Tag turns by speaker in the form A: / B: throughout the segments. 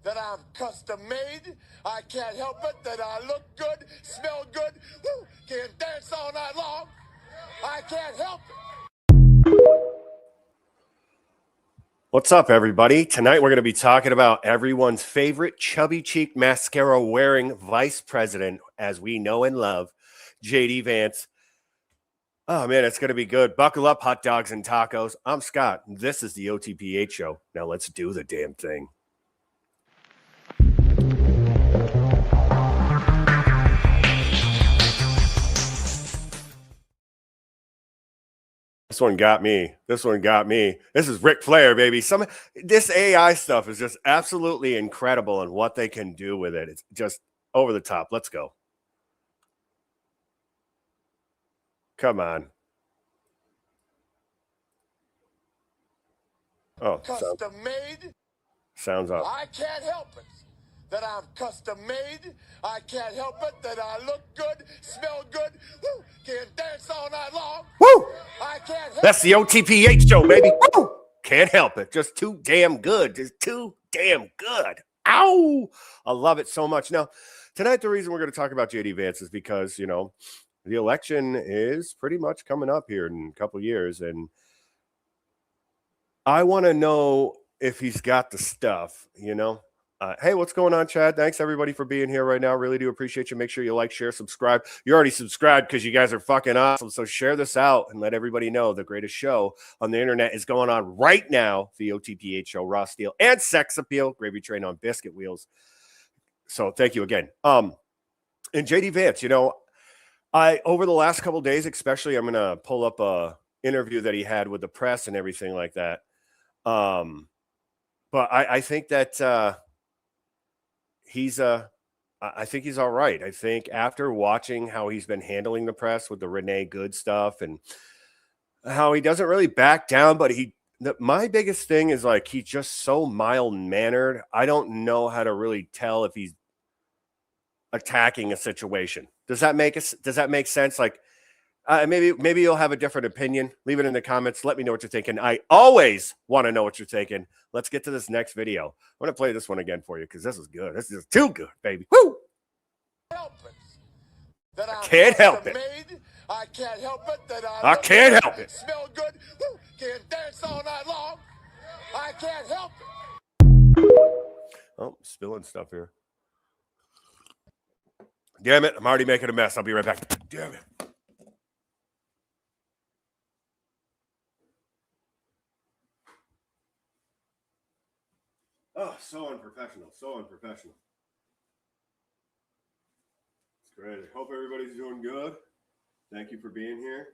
A: that I'm custom made. I can't help it that I look good, smell good, woo, can dance all night long. I can't help it.
B: What's up, everybody? Tonight we're going to be talking about everyone's favorite chubby cheek mascara wearing vice president, as we know and love, JD Vance. Oh man, it's going to be good. Buckle up, hot dogs and tacos. I'm Scott. This is the OTPH Show. Now let's do the damn thing. This one got me. This is Ric Flair, baby. This AI stuff is just absolutely incredible and what they can do with it. It's just over the top. Let's go. Come on. Oh,
A: custom made.
B: Sounds up.
A: I can't help it that I'm custom made. I can't help it that I look good, smell good, woo, can dance all night long.
B: Woo!
A: I can't help
B: That's the OTPH Show, baby. Woo! Can't help it. Just too damn good. Just too damn good. Ow! I love it so much. Now, tonight, the reason we're going to talk about JD Vance is because, you know, the election is pretty much coming up here in a couple of years, and I want to know if he's got the stuff, you know. Hey, what's going on, Chad? Thanks, everybody, for being here right now. Really do appreciate you. Make sure you like, share, subscribe. You already subscribed because you guys are fucking awesome. So share this out and let everybody know the greatest show on the internet is going on right now. The OTPH Show, Raw Steel and Sex Appeal. Gravy Train on biscuit wheels. So thank you again. And JD Vance, you know, over the last couple of days, especially, I'm going to pull up a interview that he had with the press and everything like that. But I think that I think he's all right. I think after watching how he's been handling the press with the Renee Good stuff and how he doesn't really back down, but my biggest thing is like he's just so mild-mannered. I don't know how to really tell if he's attacking a situation. Does that make sense? Like maybe you'll have a different opinion. Leave it in the comments. Let me know what you're thinking. I always want to know what you're thinking. Let's get to this next video. I'm going to play this one again for you because this is good. This is just too good, baby. Woo! I can't help it.
A: I can't help it that
B: I can't help it.
A: Smell good. Woo, can dance all night long. I can't help it.
B: Oh, spilling stuff here. Damn it. I'm already making a mess. I'll be right back. Damn it. Oh, so unprofessional. It's great. I hope everybody's doing good. Thank you for being here.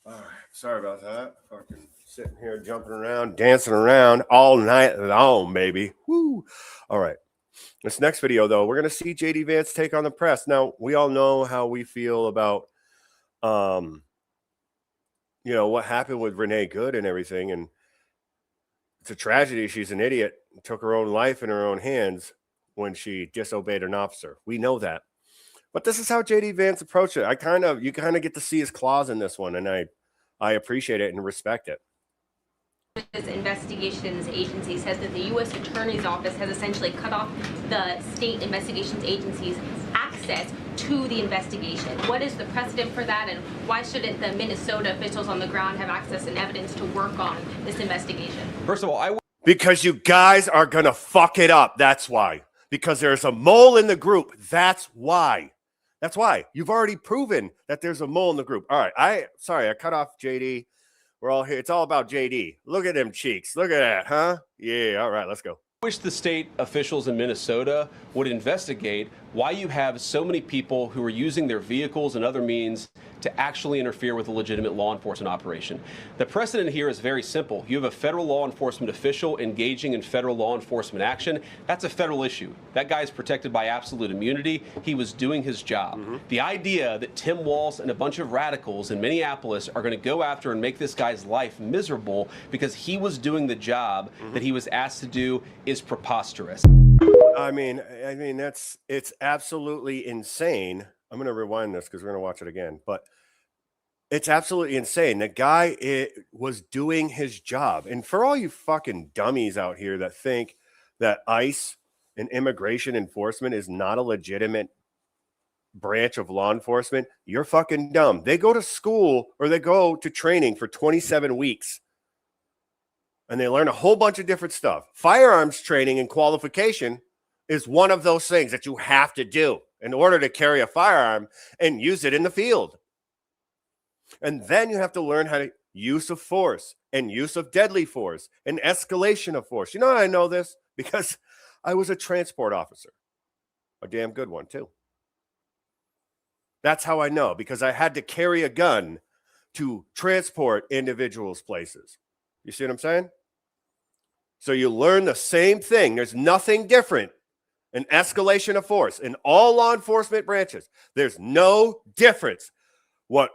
B: All right. Sorry about that. Fucking sitting here, jumping around, dancing around all night long, baby. Woo. All right. This next video, though, we're going to see JD Vance take on the press. Now, we all know how we feel about, you know, what happened with Renee Good and everything. And it's a tragedy. She's an idiot. Took her own life in her own hands when she disobeyed an officer. We know that. But this is how JD Vance approached it. You kind of get to see his claws in this one, and I appreciate it and respect it.
C: Investigations agency says that the U.S. Attorney's Office has essentially cut off the state investigations agency's access to the investigation. What is the precedent for that, and why shouldn't the Minnesota officials on the ground have access and evidence to work on this investigation?
D: First of all,
B: because you guys are going to fuck it up. That's why. Because there's a mole in the group. That's why. You've already proven that there's a mole in the group. All right. Sorry, I cut off JD. We're all here. It's all about JD. Look at them cheeks. Look at that, huh? Yeah, all right, let's go.
D: I wish the state officials in Minnesota would investigate why you have so many people who are using their vehicles and other means to actually interfere with a legitimate law enforcement operation. The precedent here is very simple. You have a federal law enforcement official engaging in federal law enforcement action. That's a federal issue. That guy is protected by absolute immunity. He was doing his job. The idea that Tim Walz and a bunch of radicals in Minneapolis are going to go after and make this guy's life miserable because he was doing the job that he was asked to do is preposterous.
B: I mean, it's absolutely insane. I'm going to rewind this because we're going to watch it again. But it's absolutely insane. The guy was doing his job. And for all you fucking dummies out here that think that ICE and immigration enforcement is not a legitimate branch of law enforcement, you're fucking dumb. They go to school or they go to training for 27 weeks and they learn a whole bunch of different stuff. Firearms training and qualification is one of those things that you have to do in order to carry a firearm and use it in the field. And then you have to learn how to use of force and use of deadly force and escalation of force. You know how I know this? Because I was a transport officer, a damn good one too. That's how I know, because I had to carry a gun to transport individuals places. You see what I'm saying? So you learn the same thing. There's nothing different in escalation of force in all law enforcement branches. There's no difference. What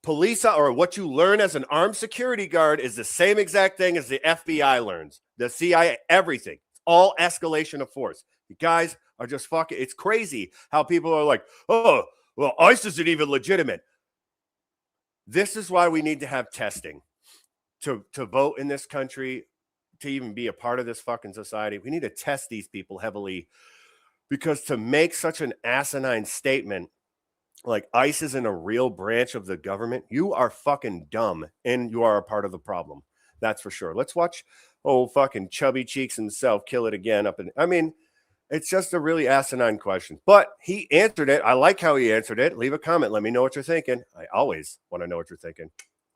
B: police or what you learn as an armed security guard is the same exact thing as the FBI learns, the CIA, everything. It's all escalation of force. You guys are just fucking, it's crazy how people are like, oh, well, ICE isn't even legitimate. This is why we need to have testing to vote in this country, to even be a part of this fucking society. We need to test these people heavily, because to make such an asinine statement like ICE isn't a real branch of the government, you are fucking dumb and you are a part of the problem. That's for sure. Let's watch fucking Chubby Cheeks himself kill it again it's just a really asinine question, but he answered it. I like how he answered it. Leave a comment. Let me know what you're thinking. I always want to know what you're thinking.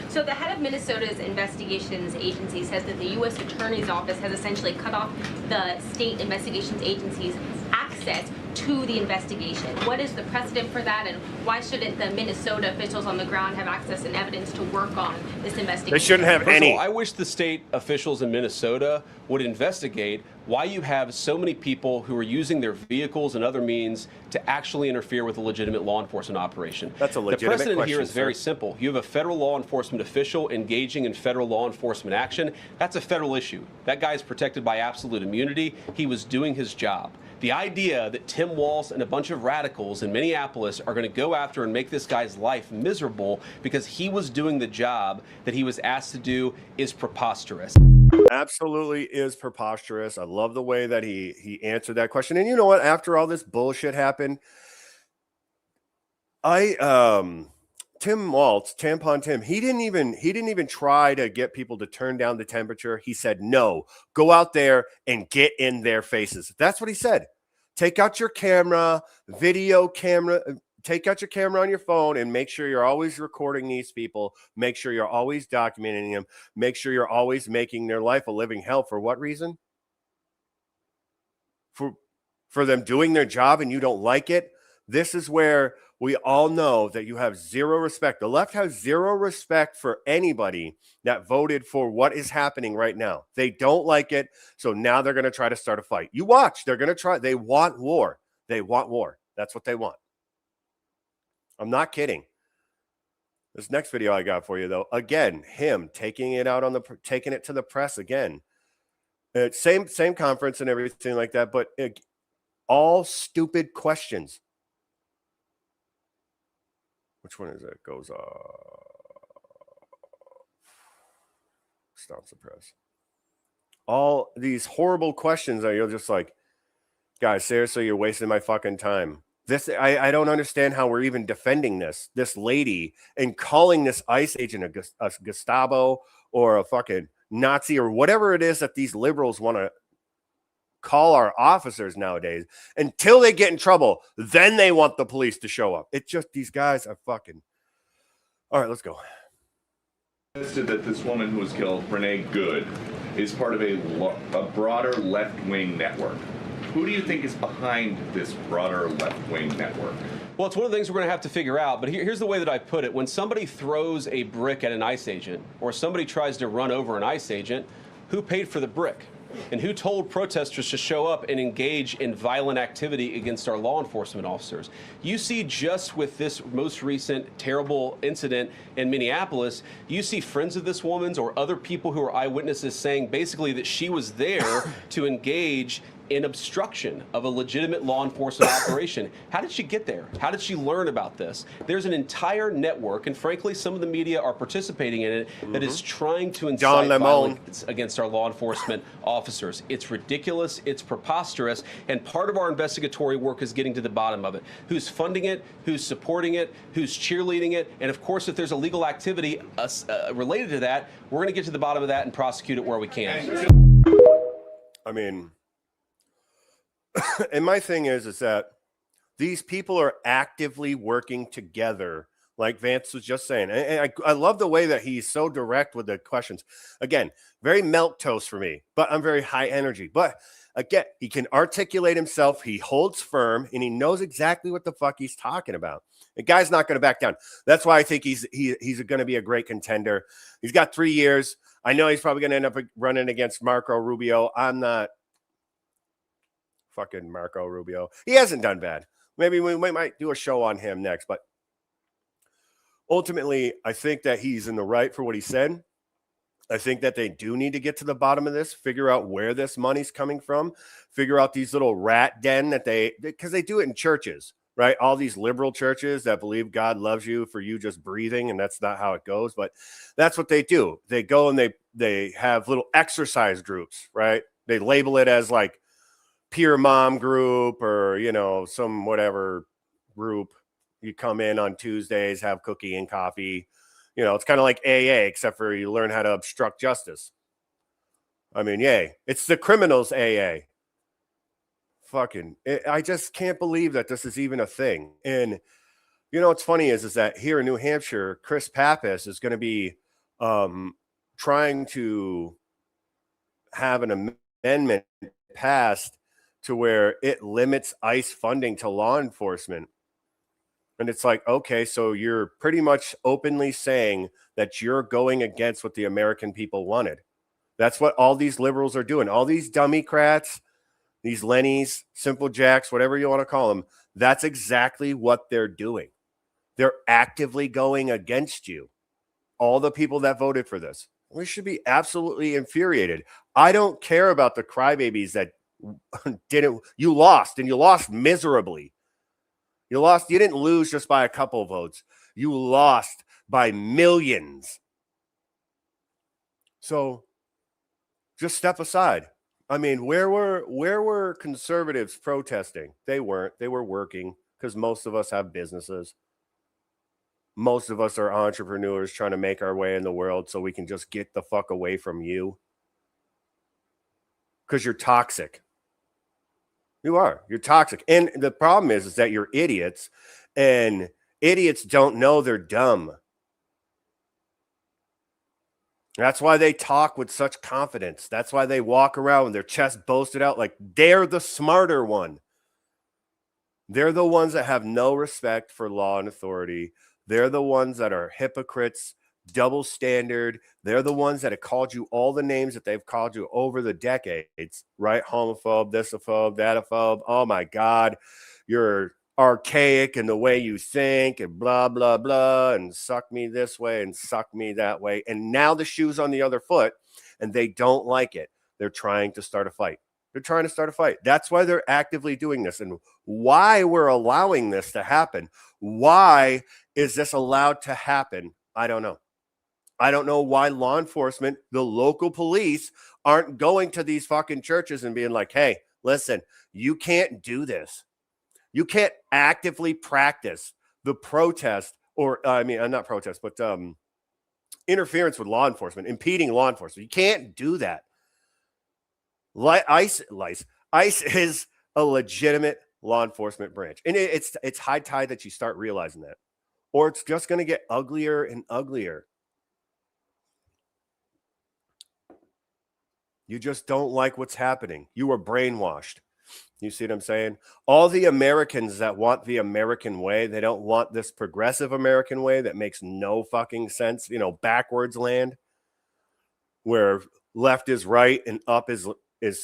C: So the head of Minnesota's investigations agency says that the U.S. Attorney's Office has essentially cut off the state investigations agency's access to the investigation. What is the precedent for that, and why shouldn't the Minnesota officials on the ground have access and evidence to work on this investigation?
B: They shouldn't have any.
D: I wish the state officials in Minnesota would investigate why you have so many people who are using their vehicles and other means to actually interfere with a legitimate law enforcement operation.
B: That's a legitimate question.
D: The precedent here is very simple. You have a federal law enforcement official engaging in federal law enforcement action. That's a federal issue. That guy is protected by absolute immunity. He was doing his job. The idea that Tim Walz and a bunch of radicals in Minneapolis are going to go after and make this guy's life miserable because he was doing the job that he was asked to do is preposterous.
B: Absolutely is preposterous. I love the way that he answered that question. And you know what? After all this bullshit happened, Tim Walz, Tampon Tim, he didn't even try to get people to turn down the temperature. He said, no, go out there and get in their faces. That's what he said. Take out your camera, video camera, take out your camera on your phone and make sure you're always recording these people. Make sure you're always documenting them. Make sure you're always making their life a living hell. For what reason? For them doing their job and you don't like it. This is where we all know that you have zero respect. The left has zero respect for anybody that voted for what is happening right now. They don't like it. So now they're going to try to start a fight. You watch. They're going to try. They want war. They want war. That's what they want. I'm not kidding. This next video I got for you, though, again, him taking it to the press again. Same conference and everything like that, but all stupid questions. Which one is it? Goes stop the press. All these horrible questions that you're just like, guys, seriously, you're wasting my fucking time. I don't understand how we're even defending this lady and calling this ICE agent a Gestapo or a fucking Nazi or whatever it is that these liberals want to call our officers nowadays. Until they get in trouble, then they want the police to show up. It's just, these guys are fucking. All right, let's go.
E: That this woman who was killed, Renee Good, is part of a broader left-wing network. Who do you think is behind this broader left-wing network?
D: Well, it's one of the things we're going to have to figure out, but here's the way that I put it. When somebody throws a brick at an ICE agent or somebody tries to run over an ICE agent, who paid for the brick? And who told protesters to show up and engage in violent activity against our law enforcement officers? You see, just with this most recent terrible incident in Minneapolis, you see friends of this woman's or other people who are eyewitnesses saying basically that she was there to engage in obstruction of a legitimate law enforcement operation. How did she get there? How did she learn about this? There's an entire network, and frankly, some of the media are participating in it, that is trying to incite violence against our law enforcement officers. It's ridiculous, it's preposterous, and part of our investigatory work is getting to the bottom of it. Who's funding it, who's supporting it, who's cheerleading it, and of course, if there's illegal activity related to that, we're going to get to the bottom of that and prosecute it where we can.
B: I mean, and my thing is that these people are actively working together, like Vance was just saying. And I love the way that he's so direct with the questions. Again, very milquetoast for me, but I'm very high energy. But again, he can articulate himself. He holds firm, and he knows exactly what the fuck he's talking about. The guy's not going to back down. That's why I think he's going to be a great contender. He's got 3 years. I know he's probably going to end up running against Marco Rubio. I'm not fucking Marco Rubio. He hasn't done bad. Maybe we might do a show on him next. But ultimately, I think that he's in the right for what he said. I think that they do need to get to the bottom of this, figure out where this money's coming from, figure out these little rat den that because they do it in churches, right? All these liberal churches that believe God loves you for you just breathing, and that's not how it goes, but that's what they do. They go and they have little exercise groups, right? They label it as like peer mom group or, some whatever group. You come in on Tuesdays, have cookie and coffee. It's kind of like AA, except for you learn how to obstruct justice. I mean, yay. It's the criminals AA. I just can't believe that this is even a thing. And, what's funny is that here in New Hampshire, Chris Pappas is going to be trying to have an amendment passed to where it limits ICE funding to law enforcement. And it's like, okay, so you're pretty much openly saying that you're going against what the American people wanted. That's what all these liberals are doing. All these Democrats, these Lennies, Simple Jacks, whatever you want to call them, that's exactly what they're doing. They're actively going against you. All the people that voted for this. We should be absolutely infuriated. I don't care about the crybabies that didn't. You lost, and you lost miserably. You didn't lose just by a couple of votes. You lost by millions. So just step aside. I mean, where were conservatives protesting? They weren't. They were working because most of us have businesses. Most of us are entrepreneurs trying to make our way in the world so we can just get the fuck away from you. Because you're toxic. You are. You're toxic. And the problem is that you're idiots, and idiots don't know they're dumb. That's why they talk with such confidence. That's why they walk around with their chest boasted out like they're the smarter one. They're the ones that have no respect for law and authority. They're the ones that are hypocrites, double standard. They're the ones that have called you all the names that they've called you over the decades, right? Homophobe, thisophobe, thatophobe. Oh my God, you're archaic in the way you think and blah, blah, blah, and suck me this way and suck me that way. And now the shoe's on the other foot and they don't like it. They're trying to start a fight. They're trying to start a fight. That's why they're actively doing this, and why we're allowing this to happen. Why is this allowed to happen? I don't know. I don't know why law enforcement, the local police, aren't going to these fucking churches and being like, hey, listen, you can't do this. You can't actively practice the protest not protest, but interference with law enforcement, impeding law enforcement. You can't do that. ICE is a legitimate law enforcement branch. And it's high time that you start realizing that, or it's just going to get uglier and uglier. You just don't like what's happening. You were brainwashed. You see what I'm saying? All the Americans that want the American way, they don't want this progressive American way that makes no fucking sense. Backwards land where left is right and up is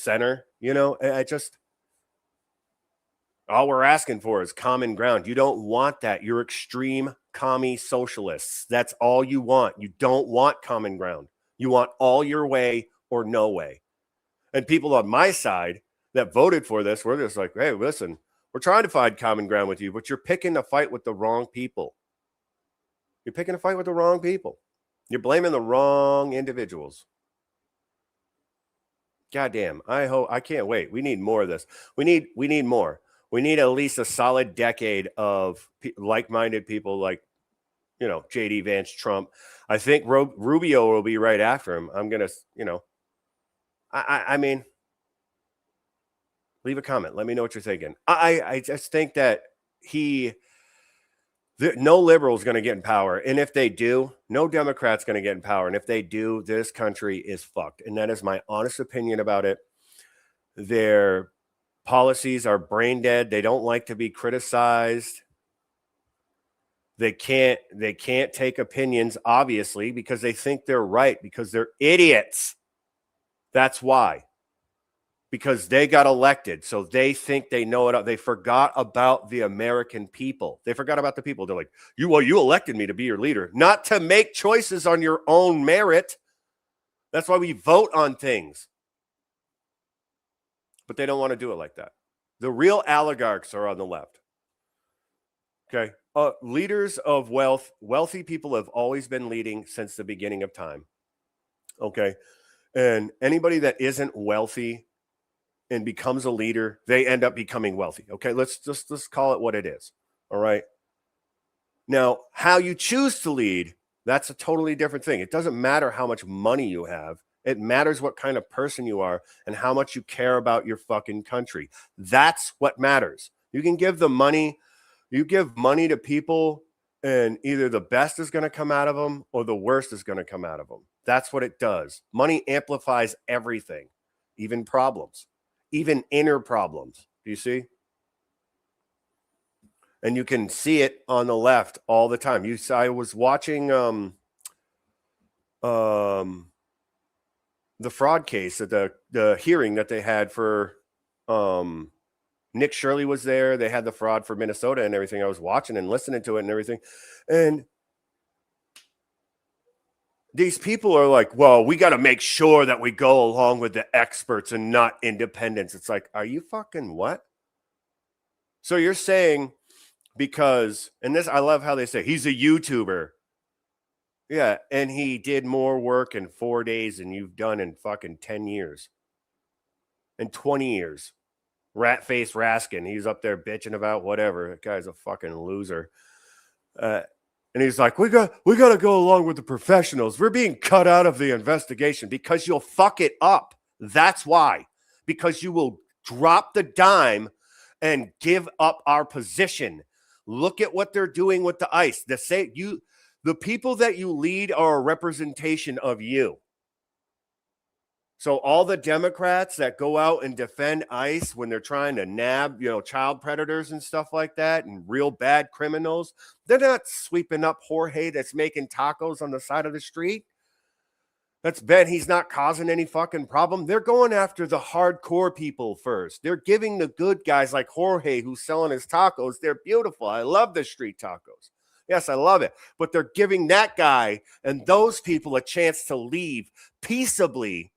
B: center. All we're asking for is common ground. You don't want that. You're extreme commie socialists. That's all you want. You don't want common ground. You want all your way or no way. And people on my side, that voted for this, we're just like, hey, listen, we're trying to find common ground with you, but you're picking a fight with the wrong people. You're picking a fight with the wrong people. You're blaming the wrong individuals. Goddamn. I can't wait. We need more of this. We need more. We need at least a solid decade of like-minded people like, you know, JD Vance, Trump. I think Rubio will be right after him. I'm going to, you know, I mean, leave a comment. Let me know what you're thinking. I just think that no liberal is going to get in power. And if they do, no Democrat's going to get in power. And if they do, this country is fucked. And that is my honest opinion about it. Their policies are brain dead. They don't like to be criticized. They can't take opinions, obviously, because they think they're right, because they're idiots. That's why. Because they got elected, so they think they know it. They forgot about the American people. They forgot about the people. They're like, you elected me to be your leader, not to make choices on your own merit. That's why we vote on things. But they don't want to do it like that. The real oligarchs are on the left. Okay. Leaders of wealth, wealthy people have always been leading since the beginning of time. Okay. And anybody that isn't wealthy and becomes a leader, they end up becoming wealthy. Okay, let's call it what it is. All right. Now, how you choose to lead, that's a totally different thing. It doesn't matter how much money you have. It matters what kind of person you are and how much you care about your fucking country. That's what matters. You can give the money, you give money to people, and either the best is going to come out of them or the worst is going to come out of them. That's what it does. Money amplifies everything, even problems. Even inner problems. Do you see? And you can see it on the left all the time. I was watching the fraud case at the hearing that they had for Nick Shirley was there. They had the fraud for Minnesota and everything. I was watching and listening to it and everything. And these people are like, well, we got to make sure that we go along with the experts and not independents. It's like, are you fucking what? So you're saying because, and this, I love how they say he's a YouTuber. Yeah. And he did more work in 4 days than you've done in fucking 10 years. In 20 years. Rat-faced Raskin. He's up there bitching about whatever. That guy's a fucking loser. And he's like, we got to go along with the professionals. We're being cut out of the investigation because you'll fuck it up. That's why. Because you will drop the dime and give up our position. Look at what they're doing with the ICE. The people that you lead are a representation of you. So all the Democrats that go out and defend ICE when they're trying to nab, child predators and stuff like that and real bad criminals, they're not sweeping up Jorge that's making tacos on the side of the street. That's Ben. He's not causing any fucking problem. They're going after the hardcore people first. They're giving the good guys like Jorge who's selling his tacos. They're beautiful. I love the street tacos. Yes, I love it. But they're giving that guy and those people a chance to leave peaceably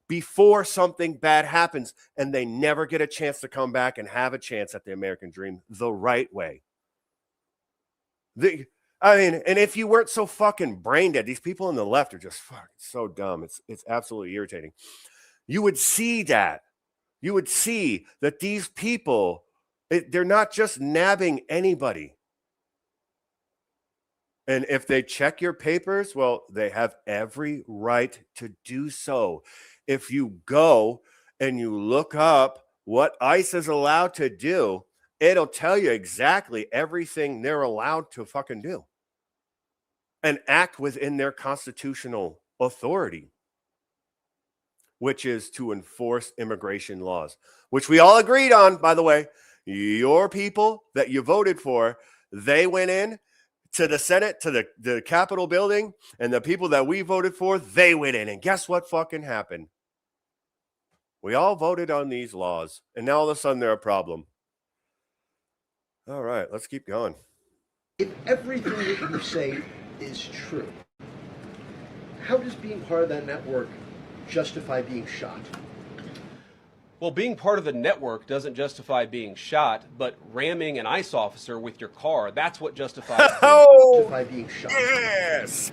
B: before something bad happens, and they never get a chance to come back and have a chance at the American dream the right way. And if you weren't so fucking brain dead, these people on the left are just fucking so dumb. It's absolutely irritating. You would see that. You would see that these people, they're not just nabbing anybody. And if they check your papers, well, they have every right to do so. If you go and you look up what ICE is allowed to do, it'll tell you exactly everything they're allowed to fucking do and act within their constitutional authority, which is to enforce immigration laws, which we all agreed on, by the way. Your people that you voted for, they went in to the Senate, to the Capitol building, and the people that we voted for, they went in. And guess what fucking happened? We all voted on these laws, and now all of a sudden they're a problem. All right, let's keep going.
F: If everything that you say is true, how does being part of that network justify being shot?
D: Well, being part of the network doesn't justify being shot, but ramming an ICE officer with your car, that's what justifies
F: being shot.
B: Yes.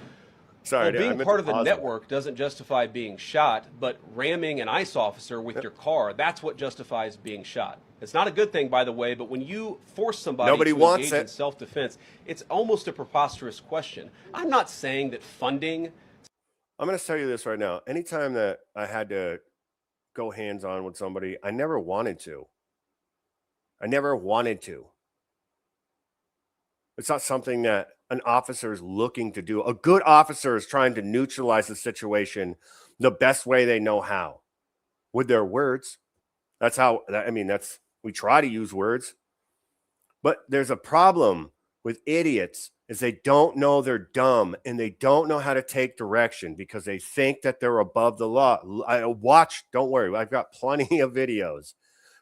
B: Sorry,
D: well, being part of the network doesn't justify being shot, but ramming an ICE officer with your car, that's what justifies being shot. It's not a good thing, by the way, but when you force somebody to engage in self-defense, it's almost a preposterous question. I'm not saying that funding...
B: I'm going to tell you this right now. Anytime that I had to go hands-on with somebody, I never wanted to. I never wanted to. It's not something that an officer is looking to do. A good officer is trying to neutralize the situation the best way they know how, with their words. That's how, I mean, we try to use words. But there's a problem with idiots is they don't know they're dumb and they don't know how to take direction because they think that they're above the law. Don't worry, I've got plenty of videos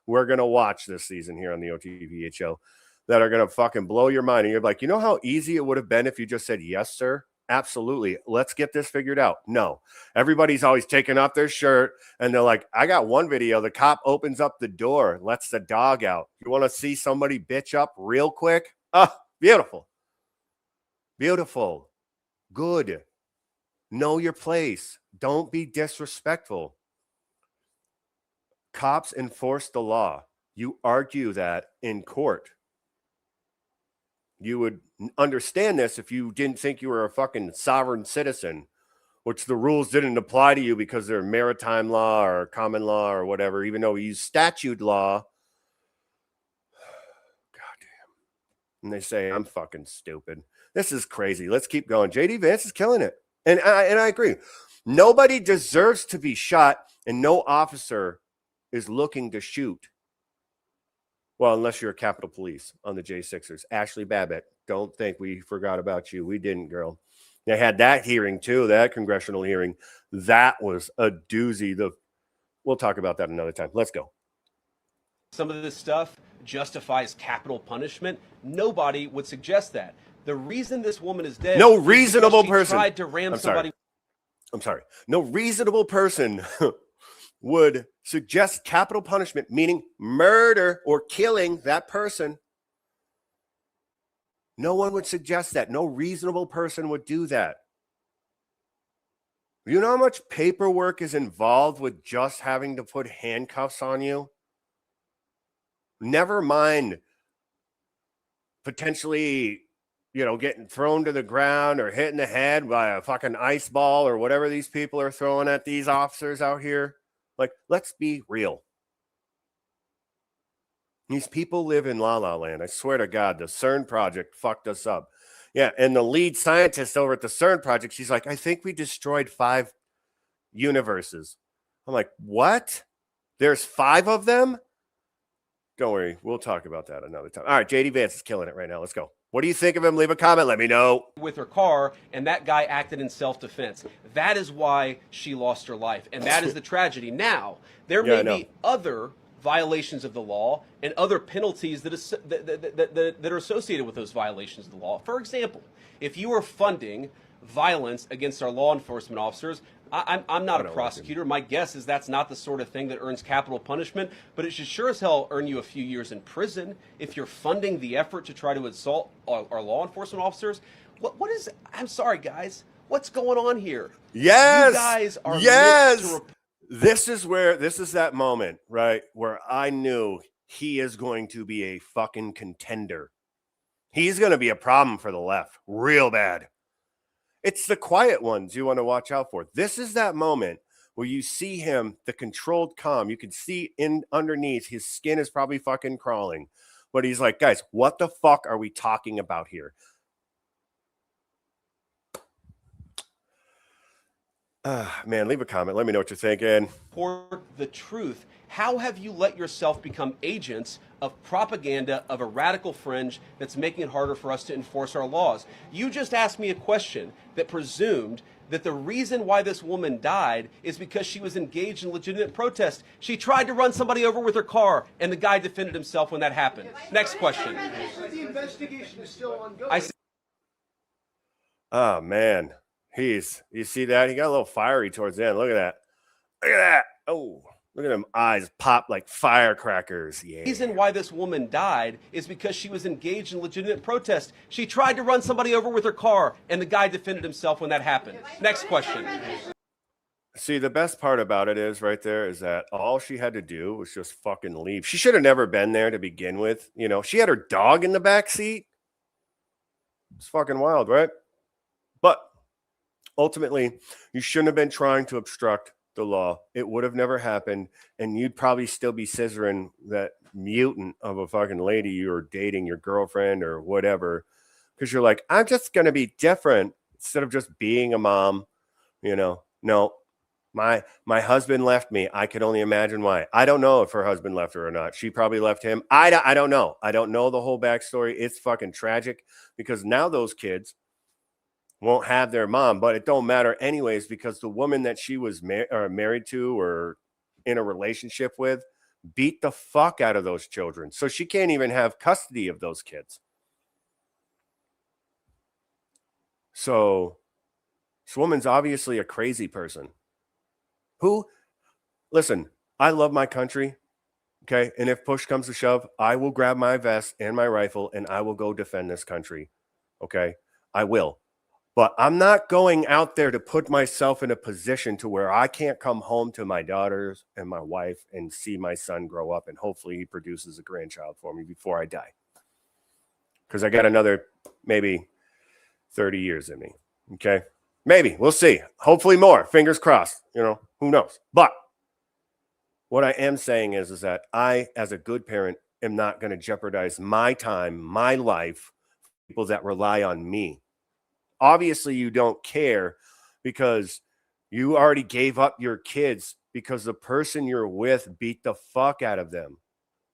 B: we're going to watch this season here on the OTPH Show that are going to fucking blow your mind. And you're like, you know how easy it would have been if you just said, yes, sir? Absolutely. Let's get this figured out. No, everybody's always taking off their shirt and they're like, I got one video. The cop opens up the door, lets the dog out. You want to see somebody bitch up real quick? Beautiful. Beautiful. Good. Know your place. Don't be disrespectful. Cops enforce the law. You argue that in court. You would understand this if you didn't think you were a fucking sovereign citizen, which the rules didn't apply to you because they're maritime law or common law or whatever, even though we use statute law. Goddamn. And they say, I'm fucking stupid. This is crazy. Let's keep going. JD Vance is killing it. And I agree. Nobody deserves to be shot, and no officer is looking to shoot. Well, unless you're a Capitol Police on the J6ers. Ashley Babbitt, don't think we forgot about you. We didn't, girl. They had that hearing, too, that congressional hearing. That was a doozy. We'll talk about that another time. Let's go.
D: Some of this stuff justifies capital punishment. Nobody would suggest that. The reason this woman is dead...
B: No reasonable person...
D: tried to ram somebody...
B: I'm sorry. No reasonable person... would suggest capital punishment, meaning murder or killing that person. No one would suggest that. No reasonable person would do that. You know how much paperwork is involved with just having to put handcuffs on you? Never mind potentially, getting thrown to the ground or hit in the head by a fucking ice ball or whatever these people are throwing at these officers out here. Like, let's be real. These people live in La La Land. I swear to God, the CERN project fucked us up. Yeah, and the lead scientist over at the CERN project, she's like, I think we destroyed 5 universes. I'm like, what? There's 5 of them? Don't worry. We'll talk about that another time. All right, JD Vance is killing it right now. Let's go. What do you think of him? Leave a comment. Let me know.
D: With her car, and that guy acted in self-defense. That is why she lost her life, and that is the tragedy. Now, there may be other violations of the law and other penalties that are associated with those violations of the law. For example, if you are funding violence against our law enforcement officers, I'm not a prosecutor. My guess is that's not the sort of thing that earns capital punishment, but it should sure as hell earn you a few years in prison if you're funding the effort to try to assault our law enforcement officers. What is, I'm sorry, guys, what's going on here?
B: Yes.
D: You guys are
B: this is that moment, right, where I knew he is going to be a fucking contender. He's going to be a problem for the left real bad. It's the quiet ones you want to watch out for. This is that moment where you see him, the controlled calm. You can see in underneath his skin is probably fucking crawling. But he's like, guys, what the fuck are we talking about here? Man, leave a comment. Let me know what you're thinking.
D: For the truth, how have you let yourself become agents of propaganda of a radical fringe that's making it harder for us to enforce our laws? You just asked me a question that presumed that the reason why this woman died is because she was engaged in legitimate protest. She tried to run somebody over with her car, and the guy defended himself when that happened. Next question.
F: The investigation is still ongoing.
B: Oh, man. You see that? He got a little fiery towards the end. Look at that. Look at that. Oh, Look at them eyes pop like firecrackers. Yeah.
D: The reason why this woman died is because she was engaged in legitimate protest. She tried to run somebody over with her car, and the guy defended himself when that happened. Next question.
B: See, the best part about it is right there is that all she had to do was just fucking leave. She should have never been there to begin with. You know, she had her dog in the back seat. It's fucking wild, right? But ultimately, you shouldn't have been trying to obstruct the law. It would have never happened, and you'd probably still be scissoring that mutant of a fucking lady you were dating, your girlfriend or whatever, because you're like, I'm just gonna be different instead of just being a mom. You know, no, my husband left me. I could only imagine why. I don't know if her husband left her or not. She probably left him. I don't know. I don't know the whole backstory. It's fucking tragic because now those kids won't have their mom, but it don't matter anyways because the woman that she was married to or in a relationship with beat the fuck out of those children. So she can't even have custody of those kids. So this woman's obviously a crazy person. Listen, I love my country, okay? And if push comes to shove, I will grab my vest and my rifle and I will go defend this country, okay? I will. But I'm not going out there to put myself in a position to where I can't come home to my daughters and my wife and see my son grow up and hopefully he produces a grandchild for me before I die. Because I got another maybe 30 years in me, okay? Maybe. We'll see. Hopefully more. Fingers crossed. You know, who knows? But what I am saying is that I, as a good parent, am not going to jeopardize my time, my life, people that rely on me. Obviously, you don't care because you already gave up your kids because the person you're with beat the fuck out of them.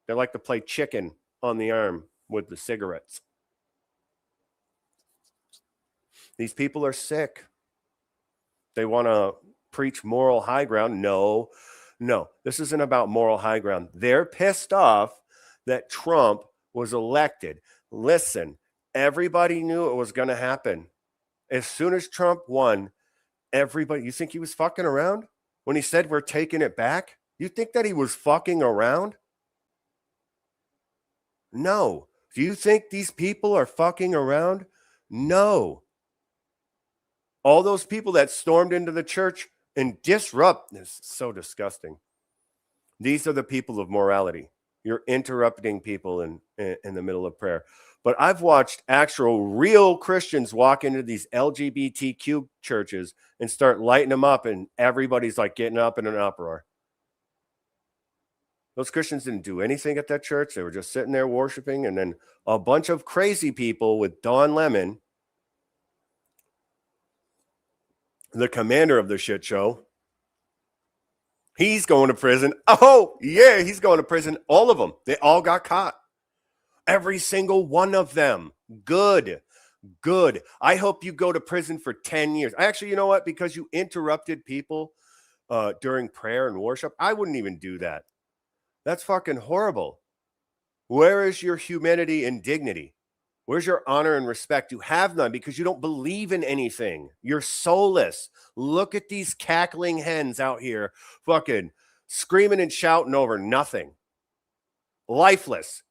B: They like to play chicken on the arm with the cigarettes. These people are sick. They want to preach moral high ground. No, this isn't about moral high ground. They're pissed off that Trump was elected. Listen, everybody knew it was going to happen. As soon as Trump won, everybody, you think he was fucking around when he said we're taking it back? You think that he was fucking around? No. Do you think these people are fucking around? No. All those people that stormed into the church and disrupt, this is so disgusting. These are the people of morality. You're interrupting people in the middle of prayer. But I've watched actual real Christians walk into these LGBTQ churches and start lighting them up, and everybody's like getting up in an uproar. Those Christians didn't do anything at that church. They were just sitting there worshiping, and then a bunch of crazy people with Don Lemon, the commander of the shit show, he's going to prison. Oh, yeah, he's going to prison. All of them. They all got caught. Every single one of them. Good. I hope you go to prison for 10 years. Actually, you know what? Because you interrupted people during prayer and worship, I wouldn't even do that. That's fucking horrible. Where is your humanity and dignity? Where's your honor and respect? You have none because you don't believe in anything. You're soulless. Look at these cackling hens out here fucking screaming and shouting over nothing. Lifeless.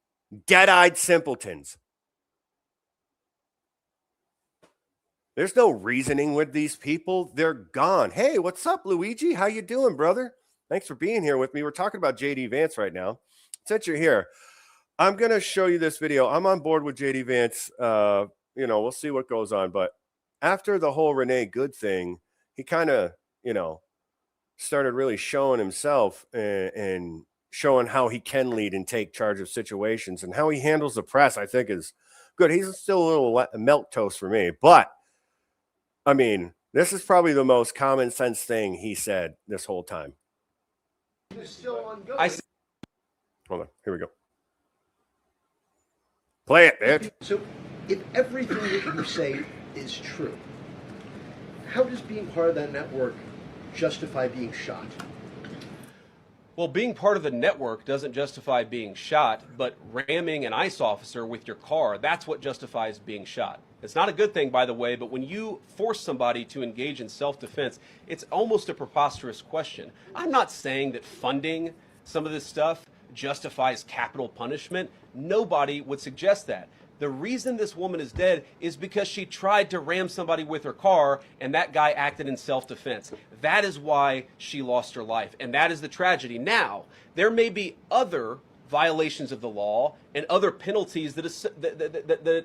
B: Dead-eyed simpletons. There's no reasoning with these people. They're gone. Hey, what's up, Luigi? How you doing, brother? Thanks for being here with me. We're talking about JD Vance right now. Since you're here, I'm going to show you this video. I'm on board with JD Vance. We'll see what goes on. But after the whole Renee Good thing, he kind of, started really showing himself and showing how he can lead and take charge of situations, and how he handles the press, I think, is good. He's still a little milquetoast for me. But, I mean, this is probably the most common sense thing he said this whole time.
F: Still ongoing.
B: Hold on. Here we go. Play it, bitch.
F: So, if everything that you say is true, how does being part of that network justify being shot?
D: Well, being part of the network doesn't justify being shot, but ramming an ICE officer with your car, that's what justifies being shot. It's not a good thing, by the way, but when you force somebody to engage in self-defense, it's almost a preposterous question. I'm not saying that funding some of this stuff justifies capital punishment. Nobody would suggest that. The reason this woman is dead is because she tried to ram somebody with her car and that guy acted in self-defense. That is why she lost her life, and that is the tragedy. Now, there may be other violations of the law and other penalties that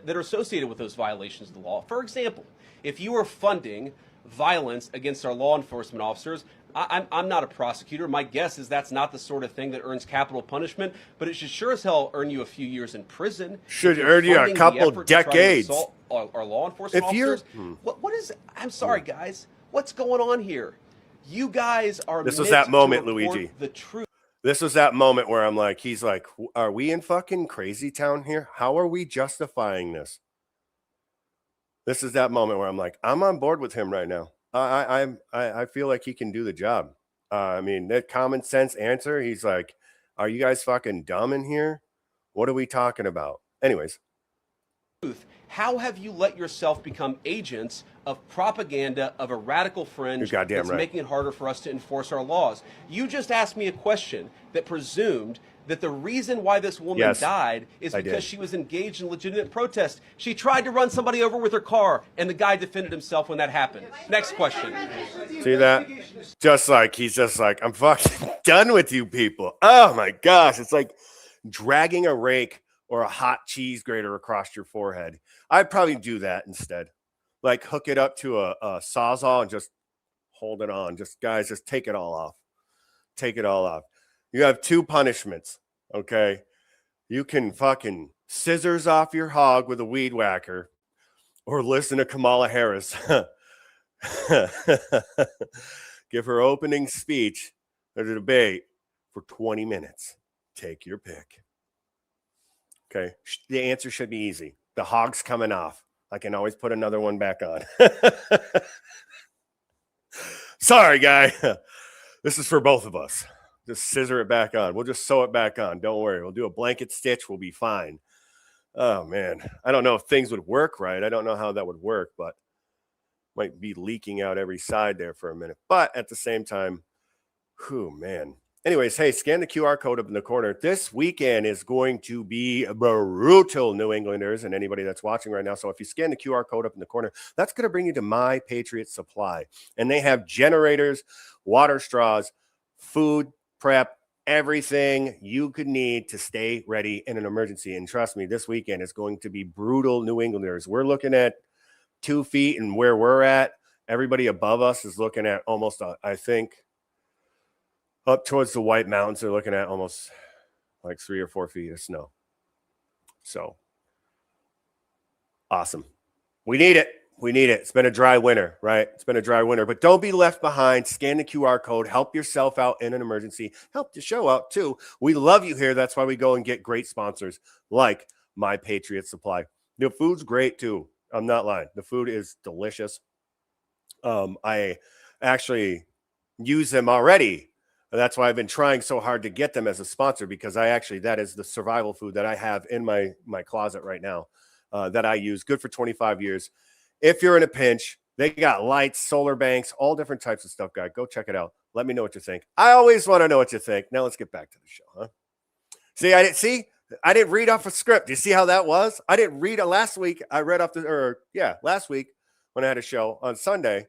D: are associated with those violations of the law. For example, if you are funding violence against our law enforcement officers, I'm not a prosecutor. My guess is that's not the sort of thing that earns capital punishment, but it should sure as hell earn you a few years in prison.
B: Should earn you a couple decades.
D: Our law enforcement officers. What is? I'm sorry, guys. What's going on here? You guys are.
B: This was that moment,
D: to report
B: Luigi.
D: The truth.
B: This was that moment where I'm like, he's like, are we in fucking crazy town here? How are we justifying this? This is that moment where I'm like, I'm on board with him right now. I feel like he can do the job. I mean, that common sense answer. He's like, are you guys fucking dumb in here? What are we talking about? Anyways.
D: How have you let yourself become agents of propaganda of a radical fringe that's making it harder for us to enforce our laws? You just asked me a question that presumed that the reason why this woman died is because she was engaged in legitimate protest. She tried to run somebody over with her car, and the guy defended himself when that happened. Next question.
B: See that? Just like, he's just like, I'm fucking done with you people. Oh my gosh. It's like dragging a rake or a hot cheese grater across your forehead. I'd probably do that instead. Like hook it up to a Sawzall and just hold it on. Just guys, just take it all off. Take it all off. You have two punishments, okay? You can fucking scissors off your hog with a weed whacker or listen to Kamala Harris. Give her opening speech at a debate for 20 minutes. Take your pick. Okay, the answer should be easy. The hog's coming off. I can always put another one back on. Sorry, guy. This is for both of us. Just scissor it back on. We'll just sew it back on. Don't worry. We'll do a blanket stitch. We'll be fine. Oh, man. I don't know if things would work right. I don't know how that would work, but might be leaking out every side there for a minute. But at the same time, whew, man. Anyways, hey, scan the QR code up in the corner. This weekend is going to be brutal, New Englanders, and anybody that's watching right now. So if you scan the QR code up in the corner, that's going to bring you to My Patriot Supply. And they have generators, water straws, food prep, everything you could need to stay ready in an emergency. And trust me, this weekend is going to be brutal, New Englanders. We're looking at 2 feet, and where we're at, everybody above us is looking at almost, I think, up towards the White Mountains, they're looking at almost like 3 or 4 feet of snow. So awesome. We need it. We need it. It's been a dry winter, right? It's been a dry winter, but don't be left behind. Scan the QR code. Help yourself out in an emergency. Help the show out too. We love you here. That's why we go and get great sponsors like My Patriot Supply. The food's great too. I'm not lying. The food is delicious. I actually use them already. That's why I've been trying so hard to get them as a sponsor, because that is the survival food that I have in my closet right now that I use. Good for 25 years. If you're in a pinch, they got lights, solar banks, all different types of stuff, guys. Go check it out. Let me know what you think. I always want to know what you think. Now let's get back to the show, huh? I didn't read off a script. Do you see how that was? I didn't read it last week. I read off last week when I had a show on Sunday.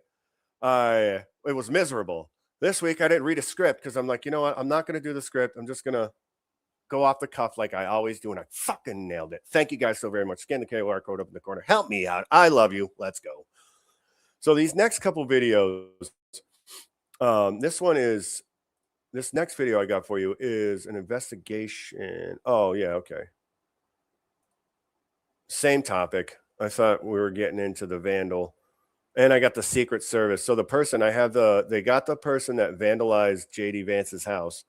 B: It was miserable. This week, I didn't read a script because I'm like, you know what? I'm not going to do the script. I'm just going to go off the cuff like I always do, and I fucking nailed it. Thank you guys so very much. Scan the QR code up in the corner. Help me out. I love you. Let's go. So these next couple videos, this next video I got for you is an investigation. Oh, yeah, okay. Same topic. I thought we were getting into the vandal. And I got the Secret Service. So the person they got the person that vandalized JD Vance's house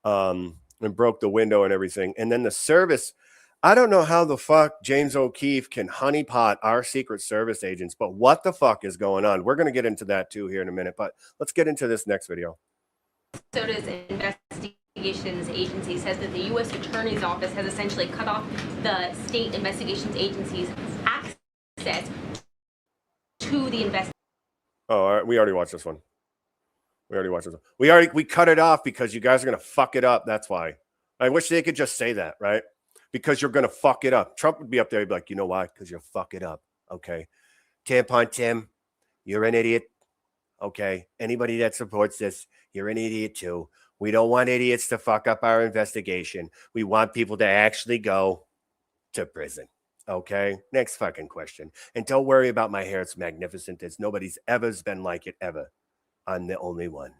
B: and broke the window and everything. And then the service, I don't know how the fuck James O'Keefe can honeypot our Secret Service agents, but what the fuck is going on? We're going to get into that too here in a minute, but let's get into this next video.
C: Minnesota's investigations agency says that the U.S. Attorney's Office has essentially cut off the state investigations agency's access access to the investigation.
B: Oh, all right. We already watched this one. We cut it off because you guys are going to fuck it up. That's why. I wish they could just say that, right? Because you're going to fuck it up. Trump would be up there. He'd be like, you know why? Because you'll fuck it up. Okay. Tampon Tim, you're an idiot. Okay. Anybody that supports this, you're an idiot too. We don't want idiots to fuck up our investigation. We want people to actually go to prison. Okay. Next fucking question. And don't worry about my hair. It's magnificent. It's nobody's ever been like it ever. I'm the only one.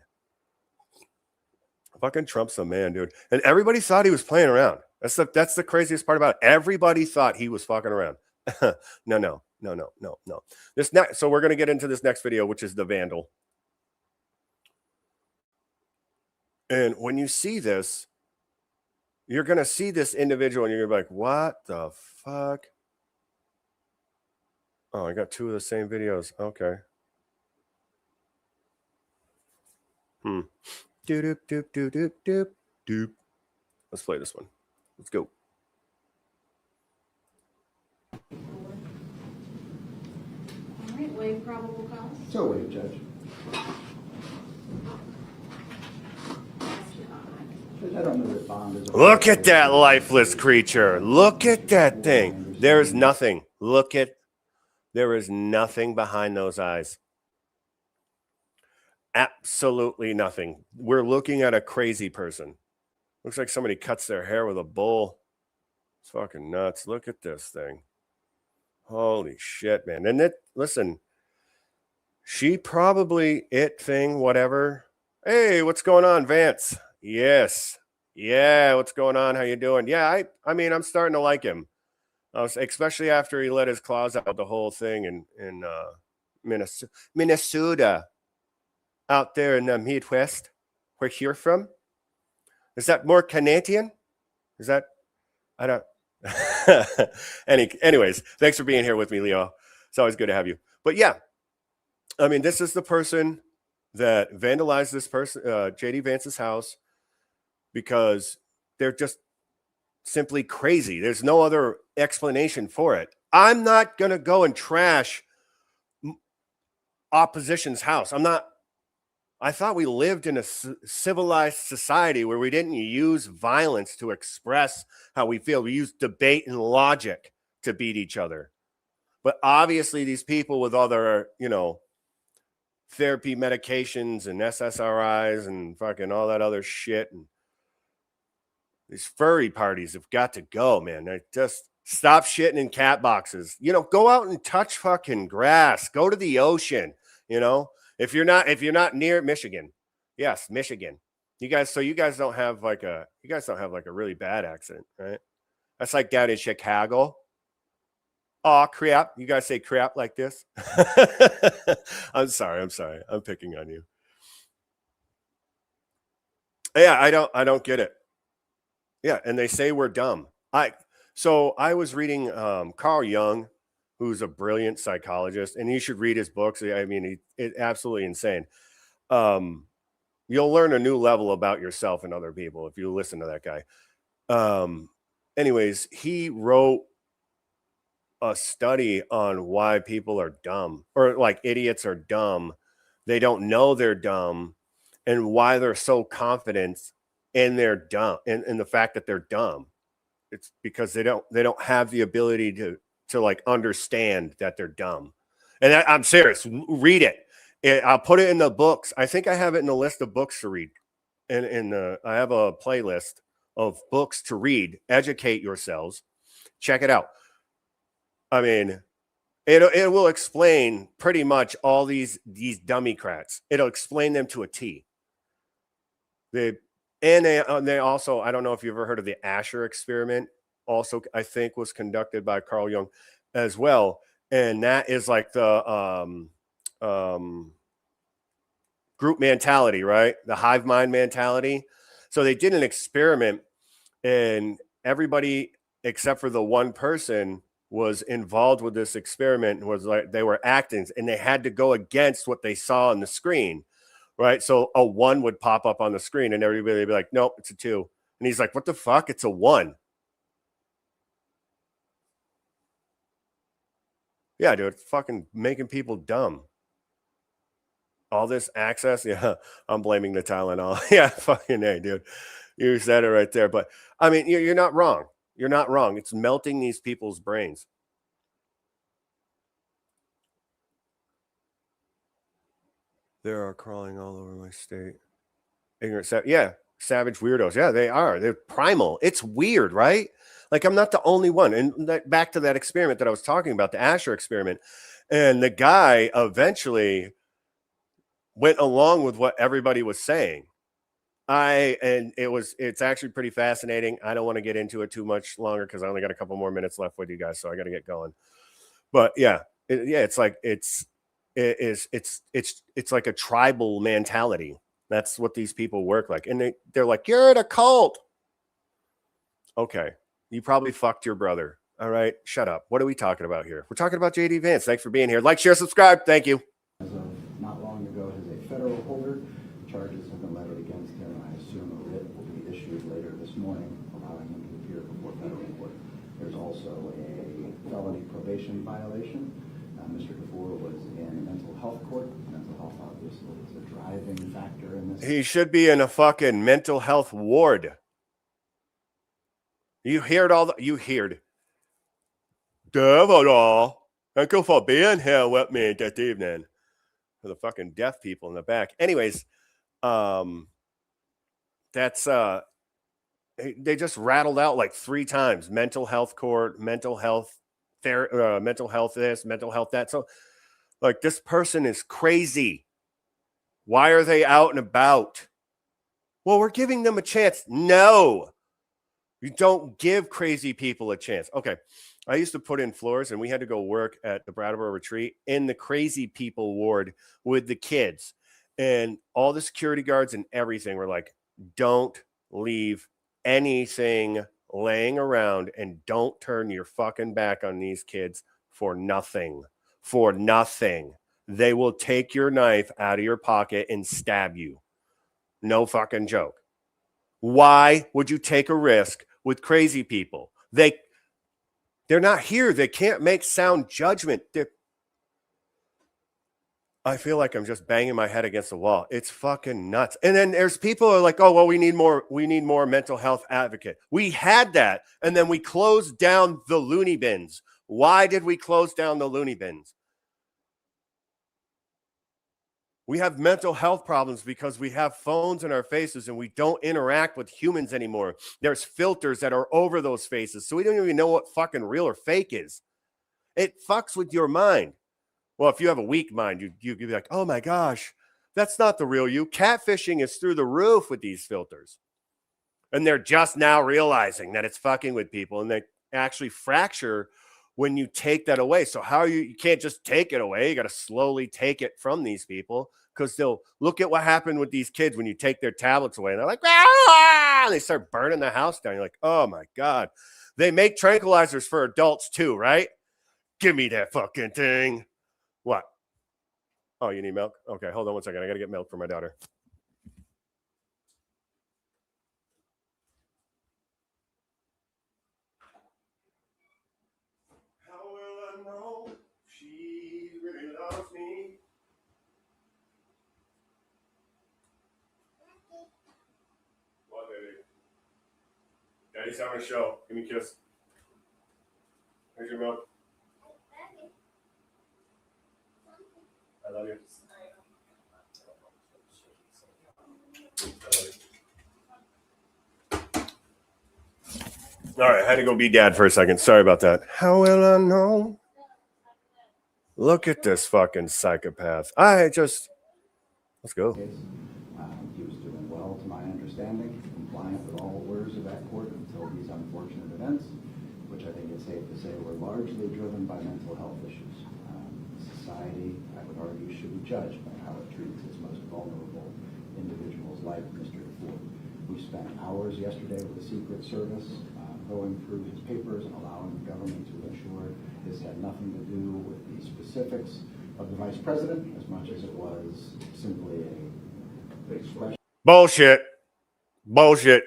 B: Fucking Trump's a man, dude. And everybody thought he was playing around. That's the craziest part about it. Everybody thought he was fucking around. No. So we're gonna get into this next video, which is the vandal. And when you see this, you're gonna see this individual, and you're gonna be like, "What the fuck?" Oh, I got two of the same videos. Okay. Doop doop doop doop doop doop. Let's play this one. Let's go.
G: All right, waive probable cause.
F: So wait, Judge. I don't know that bond is.
B: Look at that lifeless creature. Look at that thing. There is nothing. There is nothing behind those eyes. Absolutely nothing. We're looking at a crazy person. Looks like somebody cuts their hair with a bull. It's fucking nuts. Look at this thing. Holy shit, man. And listen, she probably whatever. Hey, what's going on, Vance? Yes. Yeah, what's going on? How you doing? Yeah, I mean, I'm starting to like him. Especially after he let his claws out the whole thing in Minnesota. Out there in the Midwest, where you're from. Is that more Canadian? Is that, I don't, anyways, thanks for being here with me, Leo. It's always good to have you. But yeah, I mean, this is the person that vandalized this person, JD Vance's house, because they're just simply crazy. There's no other explanation for it. I'm not going to go and trash opposition's house. I thought we lived in a civilized society where we didn't use violence to express how we feel. We used debate and logic to beat each other. But obviously these people with all their, therapy medications and SSRIs and fucking all that other shit, and these furry parties have got to go, man. They just stop shitting in cat boxes. Go out and touch fucking grass. Go to the ocean, If you're not near Michigan, yes, Michigan. You guys don't have like a really bad accident, right? That's like down in Chicago. Oh, crap. You guys say crap like this? I'm sorry. I'm picking on you. Yeah, I don't get it. Yeah, and they say we're dumb. So I was reading Carl Jung, who's a brilliant psychologist, and you should read his books. I mean, it's absolutely insane. You'll learn a new level about yourself and other people if you listen to that guy. Anyways, he wrote a study on why people are dumb, or like idiots are dumb. They don't know they're dumb, and why they're so confident in their dumb, in the fact that they're dumb. It's because they don't have the ability to like understand that they're dumb. And I'm serious. Read it. I'll put it in the books. I think I have it in the list of books to read. And I have a playlist of books to read. Educate yourselves. Check it out. I mean, it will explain pretty much all these dummycrats. It'll explain them to a T. They also, I don't know if you've ever heard of the Asher experiment. Also, I think was conducted by Carl Jung as well. And that is like the group mentality, right? The hive mind mentality. So they did an experiment, and everybody except for the one person was involved with this experiment, and was like, they were acting, and they had to go against what they saw on the screen, right? So a 1 would pop up on the screen, and everybody would be like, nope, it's a 2. And he's like, what the fuck? It's a 1. Yeah, dude, it's fucking making people dumb. All this access, yeah, I'm blaming the Tylenol. Yeah, fucking A, dude. You said it right there. But I mean, you're not wrong. You're not wrong. It's melting these people's brains. There are crawling all over my state. Ignorant, yeah, savage weirdos. Yeah, they are. They're primal. It's weird, right? Like, I'm not the only one. And back to that experiment that I was talking about, the Asher experiment. And the guy eventually went along with what everybody was saying. It's actually pretty fascinating. I don't want to get into it too much longer because I only got a couple more minutes left with you guys, so I got to get going. But yeah, it's like it's like a tribal mentality. That's what these people work like, and they're like, you're in a cult. Okay, you probably fucked your brother. All right, shut up. What are we talking about here? We're talking about JD Vance. Thanks for being here. Like, share, subscribe. Thank you.
H: As of not long ago, as a federal holder, charges have been levied against him. I assume a writ will be issued later this morning, allowing him to appear before federal court. There's also a felony probation violation. Mr. Kapoor was in mental health court. Mental health obviously is a driving factor in this.
B: He should be in a fucking mental health ward. You heard all the, you heard. Devil, thank you for being here with me this evening. For the fucking deaf people in the back. Anyways, that's they just rattled out like 3 times: mental health court, mental health mental health this, mental health that. So like, this person is crazy. Why are they out and about? Well, we're giving them a chance. No, you don't give crazy people a chance. Okay, I used to put in floors, and we had to go work at the Brattleboro retreat in the crazy people ward with the kids, and all the security guards and everything were like, don't leave anything laying around, and don't turn your fucking back on these kids for nothing. For nothing. They will take your knife out of your pocket and stab you. No fucking joke. Why would you take a risk with crazy people? They're not here. They can't make sound judgment. I feel like I'm just banging my head against the wall. It's fucking nuts. And then there's people who are like, oh, well, we need more mental health advocate. We had that, and then we closed down the loony bins. Why did we close down the loony bins? We have mental health problems because we have phones in our faces and we don't interact with humans anymore. There's filters that are over those faces, so we don't even know what fucking real or fake is. It fucks with your mind. Well, if you have a weak mind, you'd be like, oh my gosh, that's not the real you. Catfishing is through the roof with these filters. And they're just now realizing that it's fucking with people, and they actually fracture when you take that away. So you can't just take it away. You got to slowly take it from these people, because they'll look at what happened with these kids when you take their tablets away, and they're like, ah! And they start burning the house down. You're like, oh my God. They make tranquilizers for adults too, right? Give me that fucking thing. What? Oh, you need milk? Okay, hold on one second. I got to get milk for my daughter. How will I know she really loves me? What, baby? Daddy's having a show. Give me a kiss. Here's your milk. I love you. All right, I had to go be dad for a second. Sorry about that. How will I know? Look at this fucking psychopath. Let's go.
H: He was doing well, to my understanding, compliant with all orders of that court until these unfortunate events, which I think it's safe to say were largely driven by mental health issues. Society, I would argue, should be judged by how it treats its most vulnerable individuals like Mr. Ford. We spent hours yesterday with the Secret Service going through his papers and allowing the government to ensure this had nothing to do with the specifics of the vice president as much as it was simply a expression.
B: Bullshit.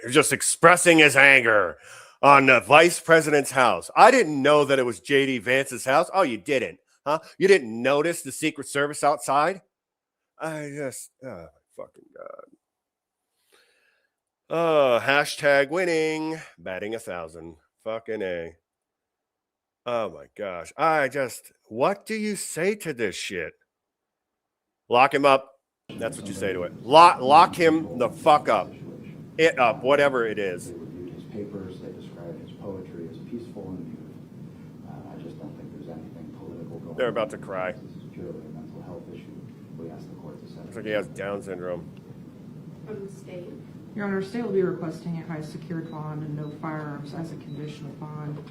B: Just expressing his anger on the vice president's house. I didn't know that it was JD Vance's house. Oh, you didn't. Huh? You didn't notice the Secret Service outside? I just, oh, fucking God. Hashtag winning, batting 1,000. Fucking A. Oh my gosh. What do you say to this shit? Lock him up. That's what you say to it. Lock him the fuck up. It up, whatever it is.
H: They reviewed his papers. They described his poetry as peaceful and beautiful. I just don't think there's anything political going on.
B: They're about to cry.
H: This is purely a mental health issue. We asked the court to set.
B: Looks like he has Down syndrome.
G: From the state.
I: Your Honor, state will be requesting a high secured bond and no firearms as a condition of bond.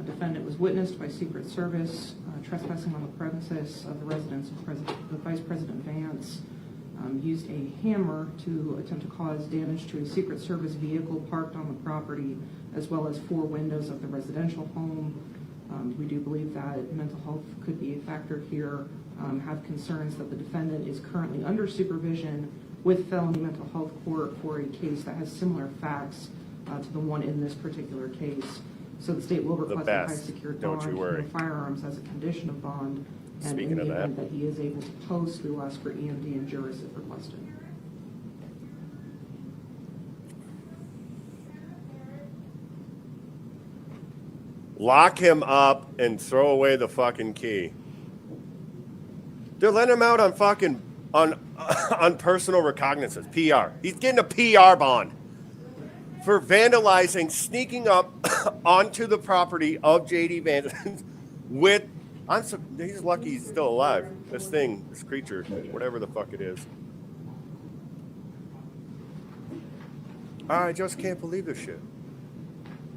I: Defendant was witnessed by Secret Service trespassing on the premises of the residence of the Vice President Vance. Used a hammer to attempt to cause damage to a Secret Service vehicle parked on the property, as well as 4 windows of the residential home. We do believe that mental health could be a factor here. Have concerns that the defendant is currently under supervision with felony mental health court for a case that has similar facts to the one in this particular case. So the state will request a high secured bond and firearms as a condition of bond. And
B: Speaking
I: in the
B: of
I: event that he is able to post, we will ask for EMD and juris if requested.
B: Lock him up and throw away the fucking key. They're letting him out on fucking on personal recognizance, PR. He's getting a PR bond for vandalizing, sneaking up onto the property of JD Vance with. He's lucky he's still alive. This creature, whatever the fuck it is. I just can't believe this shit.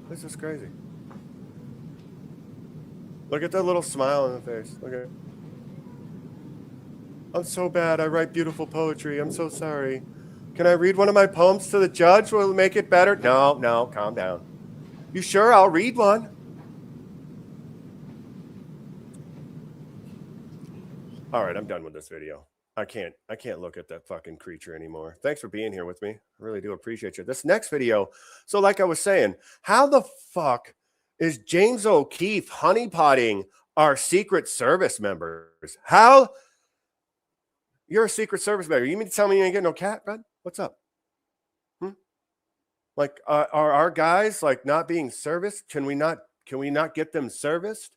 B: This is crazy. Look at that little smile on the face. Look at it. I'm so bad. I write beautiful poetry. I'm so sorry. Can I read one of my poems to the judge? Will it make it better? No, calm down. You sure? I'll read one. All right, I'm done with this video. I can't look at that fucking creature anymore. Thanks for being here with me. I really do appreciate you. This next video, so like I was saying, how the fuck is James O'Keefe honeypotting our Secret Service members? How? You're a Secret Service member. You mean to tell me you ain't getting no cat, bud? What's up? Like, are our guys like not being serviced? Can we not get them serviced?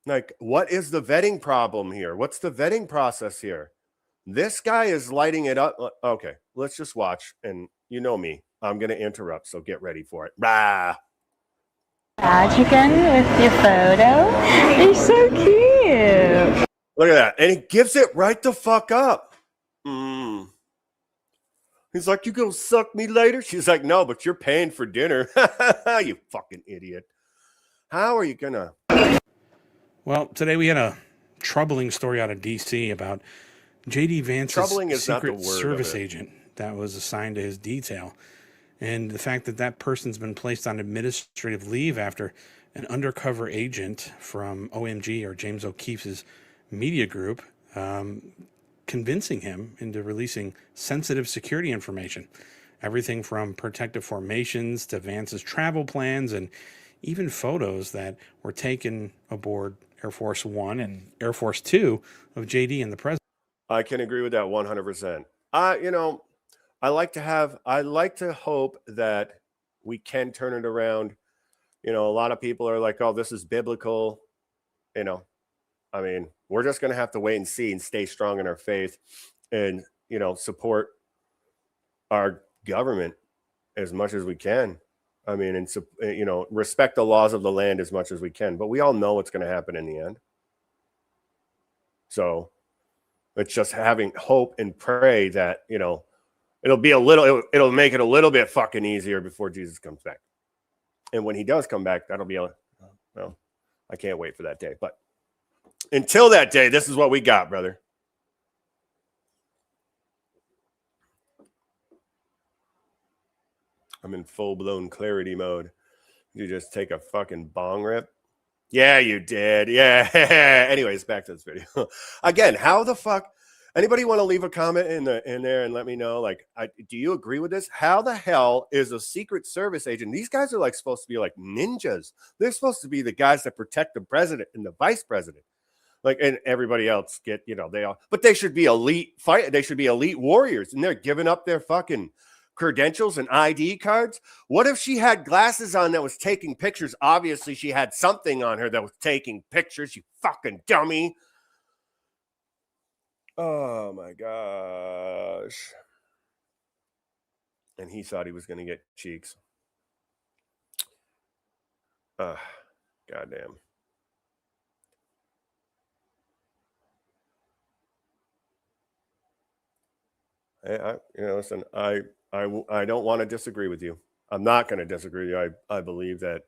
B: Like, what is the vetting problem here? What's the vetting process here? This guy is lighting it up. Okay, let's just watch. And you know me, I'm going to interrupt, so get ready for it. Rah!
J: Chicken with your photo. You're so cute.
B: Look at that. And he gives it right the fuck up. He's like, you gonna suck me later? She's like, no, but you're paying for dinner. You fucking idiot. How are you gonna...
K: Well, today we had a troubling story out of D.C. about J.D. Vance's Secret Service agent that was assigned to his detail. And the fact that that person's been placed on administrative leave after an undercover agent from OMG, or James O'Keefe's media group, convincing him into releasing sensitive security information. Everything from protective formations to Vance's travel plans and even photos that were taken aboard Air Force One and Air Force Two of JD and the president.
B: I can agree with that 100%. I like to hope that we can turn it around. A lot of people are like, oh, this is biblical. I mean, we're just going to have to wait and see and stay strong in our faith and, support our government as much as we can. I mean, and, respect the laws of the land as much as we can. But we all know what's going to happen in the end. So it's just having hope and pray that, it'll make it a little bit fucking easier before Jesus comes back. And when he does come back, that'll be I can't wait for that day. But until that day, this is what we got, brother. I'm in full-blown clarity mode. You just take a fucking bong rip? Yeah, you did. Yeah. Anyways, back to this video. Again, how the fuck? Anybody want to leave a comment in there and let me know? Like, do you agree with this? How the hell is a Secret Service agent? These guys are like supposed to be like ninjas. They're supposed to be the guys that protect the president and the vice president. Like, and everybody else get, they all, but they should be elite fight. They should be elite warriors, and they're giving up their fucking credentials and ID cards. What if she had glasses on that was taking pictures? Obviously, she had something on her that was taking pictures. You fucking dummy. Oh my gosh. And he thought he was going to get cheeks. Goddamn. Listen, I don't want to disagree with you. I'm not going to disagree with you. I believe that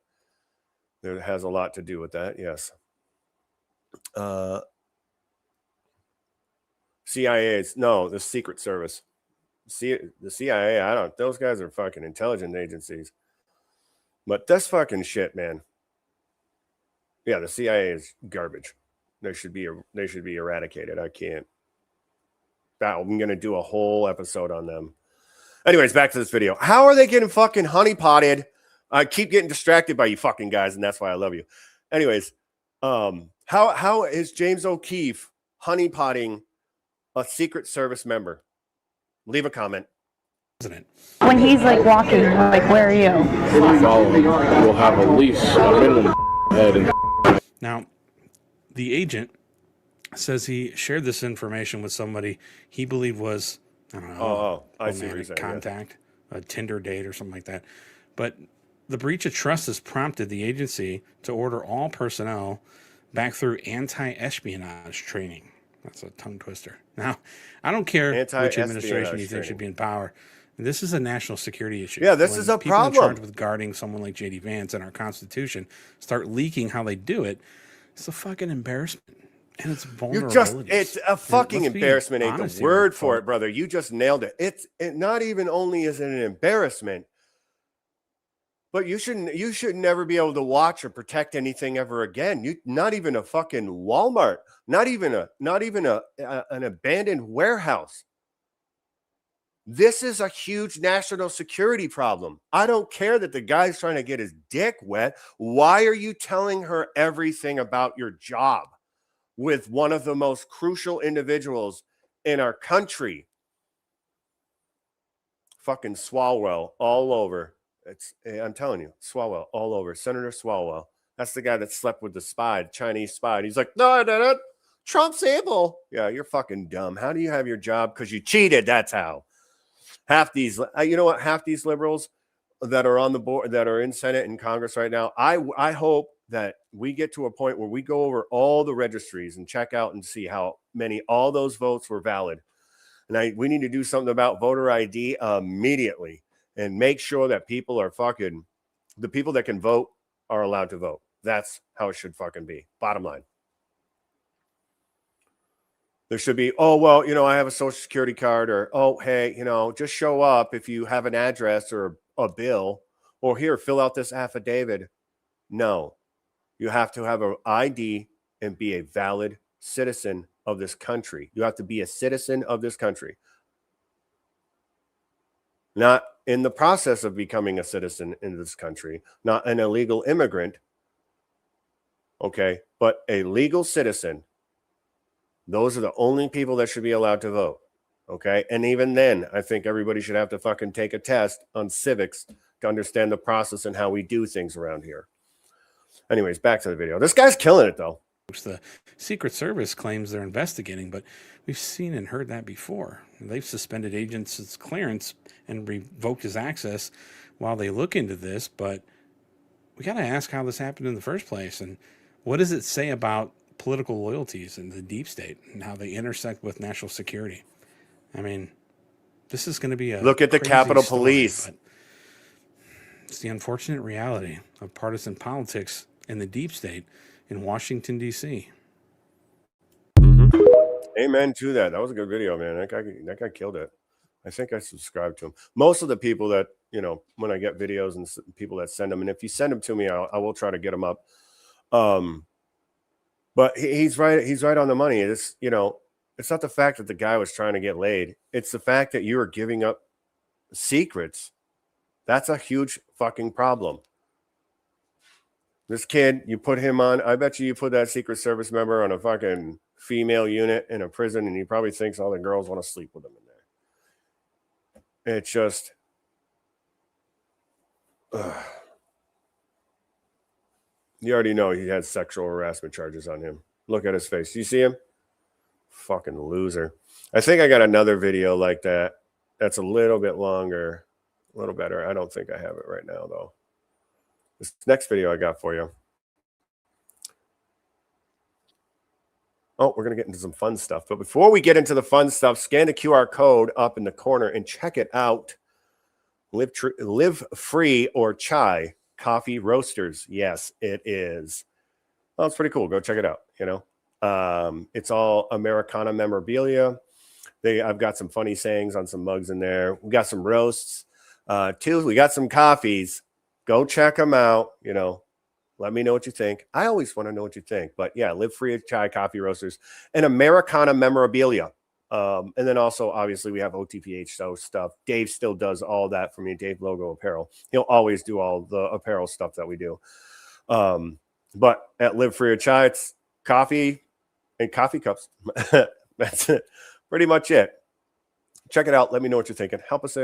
B: there has a lot to do with that. Yes. CIA's no, the Secret Service. The CIA, those guys are fucking intelligence agencies. But that's fucking shit, man. Yeah, the CIA is garbage. They should be eradicated. I can't. I'm going to do a whole episode on them. Anyways, back to this video. How are they getting fucking honeypotted? I keep getting distracted by you fucking guys, and that's why I love you. Anyways, how is James O'Keefe honeypotting a Secret Service member? Leave a comment.
J: When he's like walking, like, where are you?
L: We'll have at least a minimum head.
K: Now, the agent says he shared this information with somebody he believed was, I don't know, romantic contact, a Tinder date or something like that. But the breach of trust has prompted the agency to order all personnel back through anti-espionage training. That's a tongue twister. Now, I don't care which administration you think should be in power. This is a national security issue.
B: Yeah, this is a problem.
K: People in charge with guarding someone like JD Vance and our Constitution start leaking how they do it. It's a fucking embarrassment. And it's vulnerabilities.
B: It's a fucking embarrassment. Ain't the word for it, brother. You just nailed it. It not even only is it an embarrassment, but you should never be able to watch or protect anything ever again. Not even a fucking Walmart, not even an abandoned warehouse. This is a huge national security problem. I don't care that the guy's trying to get his dick wet. Why are you telling her everything about your job with one of the most crucial individuals in our country? Fucking Swalwell all over. I'm telling you, Swalwell all over. Senator Swalwell. That's the guy that slept with the spy, the Chinese spy. He's like, no, I didn't. Trump's able. Yeah, you're fucking dumb. How do you have your job? Because you cheated. That's how. Half these, you know what? Half these liberals that are on the board, that are in Senate and Congress right now, I hope that we get to a point where we go over all the registries and check out and see how many all those votes were valid. And we need to do something about voter ID immediately and make sure that people are fucking, the people that can vote are allowed to vote. That's how it should fucking be. Bottom line. There should be, oh, well, I have a social security card, or, oh, hey, just show up if you have an address or a bill, or here, fill out this affidavit. No, you have to have an ID and be a valid citizen of this country. You have to be a citizen of this country. Not in the process of becoming a citizen in this country, not an illegal immigrant, okay, but a legal citizen. Those are the only people that should be allowed to vote, okay? And even then, I think everybody should have to fucking take a test on civics to understand the process and how we do things around here. Anyways, back to the video. This guy's killing it, though.
K: Which the Secret Service claims they're investigating, but we've seen and heard that before. They've suspended agents' clearance and revoked his access while they look into this, but we got to ask how this happened in the first place, and what does it say about political loyalties in the deep state and how they intersect with national security? I mean, this is going to be a
B: look at the Capitol Police.
K: It's the unfortunate reality of partisan politics in the deep state in Washington, D.C.
B: Mm-hmm. Amen to that. That was a good video, man. That guy killed it. I think I subscribed to him. Most of the people that, when I get videos and people that send them, and if you send them to me, I will try to get them up. But he's right. He's right on the money. It's, It's not the fact that the guy was trying to get laid. It's the fact that you are giving up secrets. That's a huge fucking problem. This kid, you put him on, I bet you put that Secret Service member on a fucking female unit in a prison, and he probably thinks all the girls want to sleep with him in there. It's just, you already know he has sexual harassment charges on him. Look at his face. You see him? Fucking loser. I think I got another video like that. That's a little bit longer, a little better. I don't think I have it right now, though. This next video I got for you. Oh, we're going to get into some fun stuff. But before we get into the fun stuff, scan the QR code up in the corner and check it out. Livefreeorchai coffee roasters. Yes, it is. Well, it's pretty cool. Go check it out. You know, it's all Americana memorabilia. I've got some funny sayings on some mugs in there. We got some roasts. Too, we got some coffees. Go check them out. You know, let me know what you think. I always want to know what you think. But yeah, Livefreeorchai coffee roasters and Americana memorabilia. And then also, obviously, we have OTPH Show stuff. Dave still does all that for me. Dave Logo Apparel. He'll always do all the apparel stuff that we do. But at Livefreeorchai, it's coffee and coffee cups. That's it. Pretty much it. Check it out. Let me know what you're thinking. Help us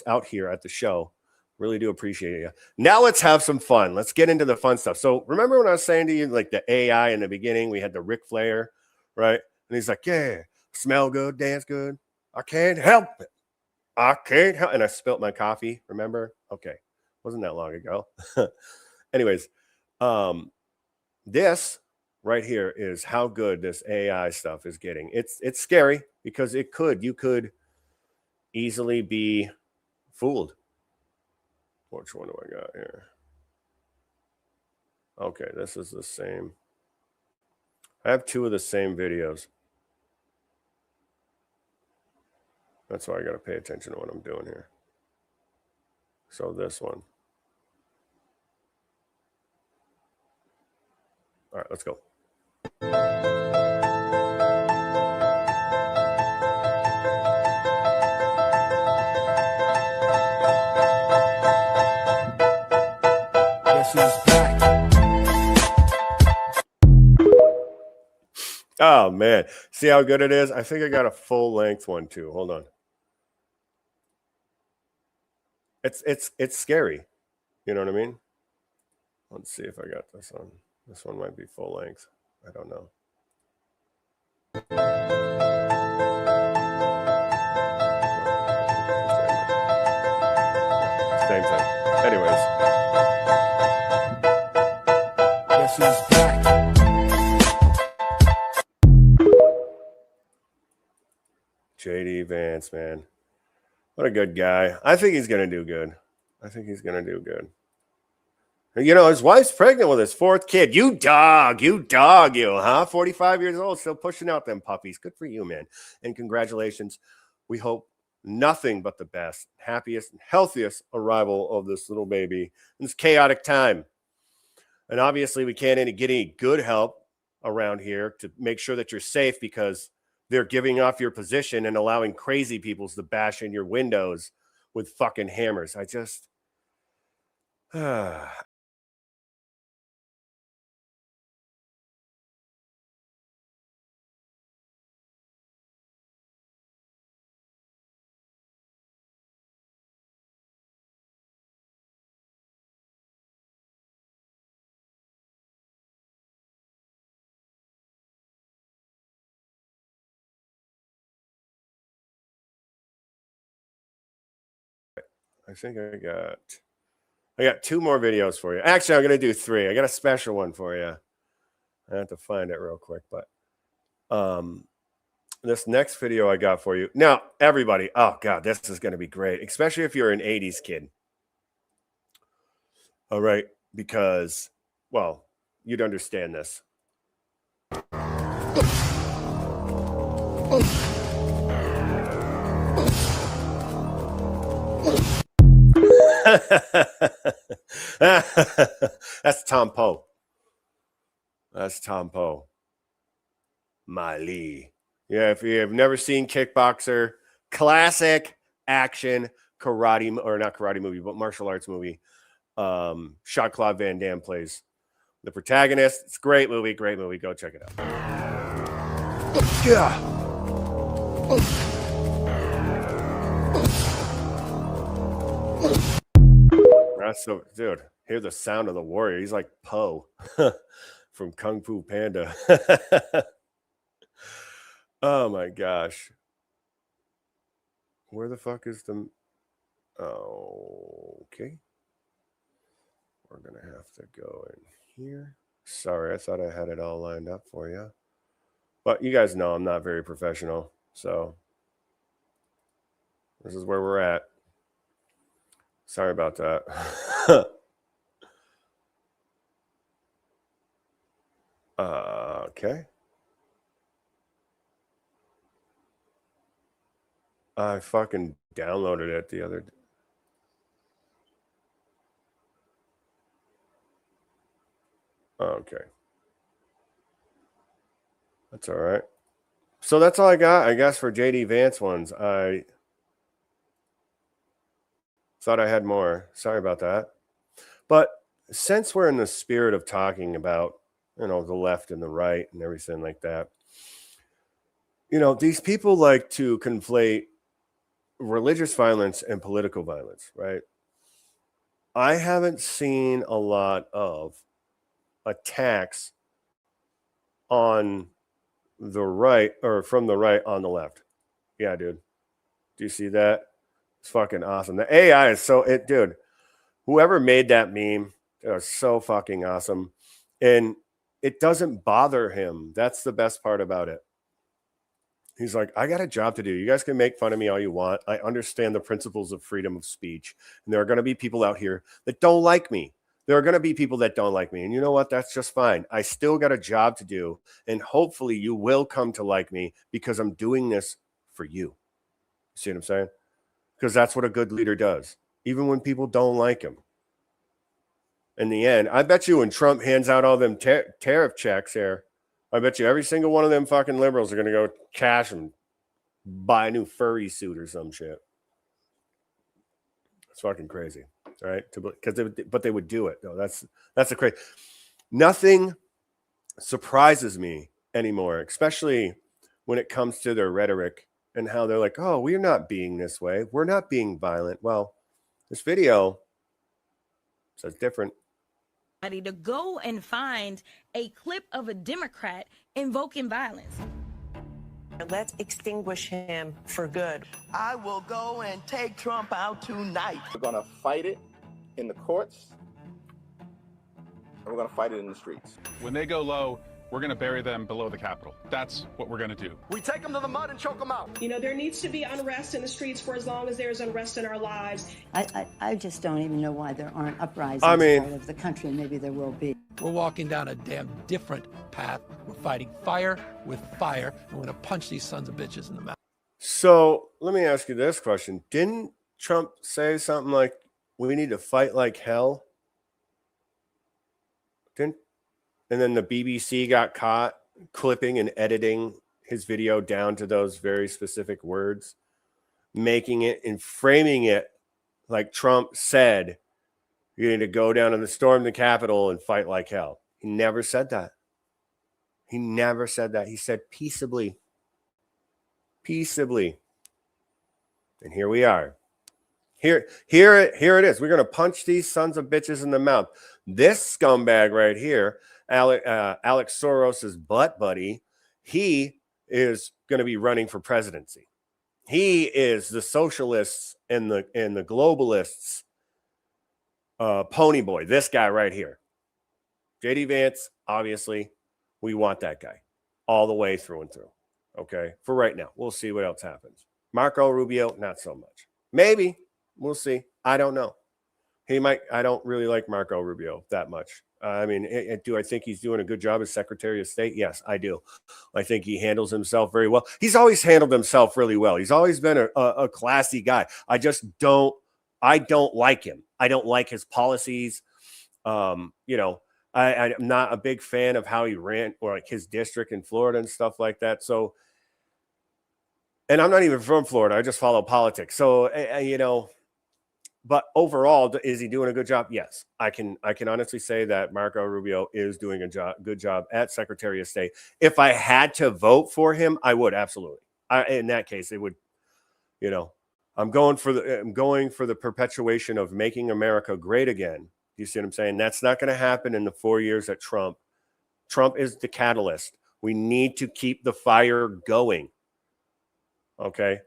B: out here at the show. Really do appreciate you. Now let's have some fun. Let's get into the fun stuff. So remember when I was saying to you, like the AI in the beginning, we had the Ric Flair, right? And he's like, yeah, smell good, dance good. I can't help it. I can't help. And I spilt my coffee. Remember? Okay. Wasn't that long ago. Anyways, this right here is how good this AI stuff is getting. It's scary because you could easily be fooled. Which one do I got here? Okay, this is the same. I have two of the same videos. That's why I got to pay attention to what I'm doing here. So this one. All right, let's go. Oh man, see how good it is? I think I got a full length one too. Hold on. It's scary. You know what I mean? Let's see if I got this one. This one might be full length. I don't know. Same thing. Anyways. Guess who's back? JD Vance, man. What a good guy. I think he's going to do good. You know, his wife's pregnant with his fourth kid. You dog, you, huh? 45 years old, still pushing out them puppies. Good for you, man. And congratulations. We hope nothing but the best, happiest, and healthiest arrival of this little baby in this chaotic time. And obviously, we can't get any good help around here to make sure that you're safe because they're giving off your position and allowing crazy people to bash in your windows with fucking hammers. I just... I think I got two more videos for you. Actually, I'm going to do three. I got a special one for you. I have to find it real quick, but this next video I got for you. Now, everybody, oh God, this is going to be great, especially if you're an 80s kid. All right, because, well, you'd understand this. That's Tom Poe. Miley. Yeah, if you have never seen Kickboxer, classic action karate, or not karate movie, but martial arts movie. Jean-Claude Van Damme plays the protagonist. It's a great movie. Go check it out. Yeah. That's so, dude. Hear the sound of the warrior. He's like Po from Kung Fu Panda. Oh my gosh. Where the fuck is the... Oh, okay. We're going to have to go in here. Sorry, I thought I had it all lined up for you. But you guys know I'm not very professional. So this is where we're at. Sorry about that. Okay. I fucking downloaded it the other day. Okay. That's all right. So that's all I got, I guess, for JD Vance ones. I thought I had more. Sorry about that. But since we're in the spirit of talking about, you know, the left and the right and everything like that, you know, these people like to conflate religious violence and political violence, right? I haven't seen a lot of attacks on the right, or from the right on the left. Yeah, dude. Do you see that? It's fucking awesome. The AI is so, dude, whoever made that meme, it was so fucking awesome. And it doesn't bother him. That's the best part about it. He's like, I got a job to do. You guys can make fun of me all you want. I understand the principles of freedom of speech. And there are going to be people out here that don't like me. There are going to be people that don't like me. And you know what? That's just fine. I still got a job to do. And hopefully you will come to like me because I'm doing this for you. See what I'm saying? Because that's what a good leader does. Even when people don't like him. In the end, I bet you when Trump hands out all them tariff checks here, I bet you every single one of them fucking liberals are going to go cash and buy a new furry suit or some shit. It's fucking crazy, right? But they would do it though. That's a crazy. Nothing surprises me anymore, especially when it comes to their rhetoric and how they're like, "Oh, we're not being this way. We're not being violent." Well, this video says different.
M: To go and find a clip of a Democrat invoking violence.
N: Let's extinguish him for good.
O: I will go and take Trump out tonight.
L: We're going to fight it in the courts, and we're going to fight it in the streets.
P: When they go low, we're going to bury them below the Capitol. That's what we're going to do.
O: We take them to the mud and choke them out.
Q: You know, there needs to be unrest in the streets for as long as there's unrest in our lives.
R: I just don't even know why there aren't uprisings part of the country, and maybe there will be.
S: We're walking down a damn different path. We're fighting fire with fire, and we're going to punch these sons of bitches in the mouth.
B: So let me ask you this question. Didn't Trump say something like, we need to fight like hell? And then the BBC got caught clipping and editing his video down to those very specific words, making it and framing it like Trump said, you need to go down and storm the Capitol and fight like hell. He never said that. He never said that. He said peaceably. Peaceably. And here we are. Here it is. We're going to punch these sons of bitches in the mouth. This scumbag right here, Alex Soros's butt buddy, he is going to be running for presidency. He is the socialists and the globalists pony boy. This guy right here, JD Vance. Obviously, we want that guy all the way through and through. Okay, for right now, we'll see what else happens. Marco Rubio, not so much. Maybe we'll see. I don't know. He might. I don't really like Marco Rubio that much. I mean, do I think he's doing a good job as Secretary of State? Yes, I do. I think he handles himself very well. He's always handled himself really well. He's always been a classy guy. I don't like him. I don't like his policies. You know, I'm not a big fan of how he ran, or like his district in Florida and stuff like that. So, and I'm not even from Florida. I just follow politics. So, you know, but overall, is he doing a good job? Yes. I can honestly say that Marco Rubio is doing a good job at Secretary of State. If I had to vote for him, I would, absolutely. In that case, it would, you know, I'm going for the perpetuation of making America great again. You see what I'm saying? That's not going to happen in the 4 years that Trump is the catalyst. We need to keep the fire going. Okay?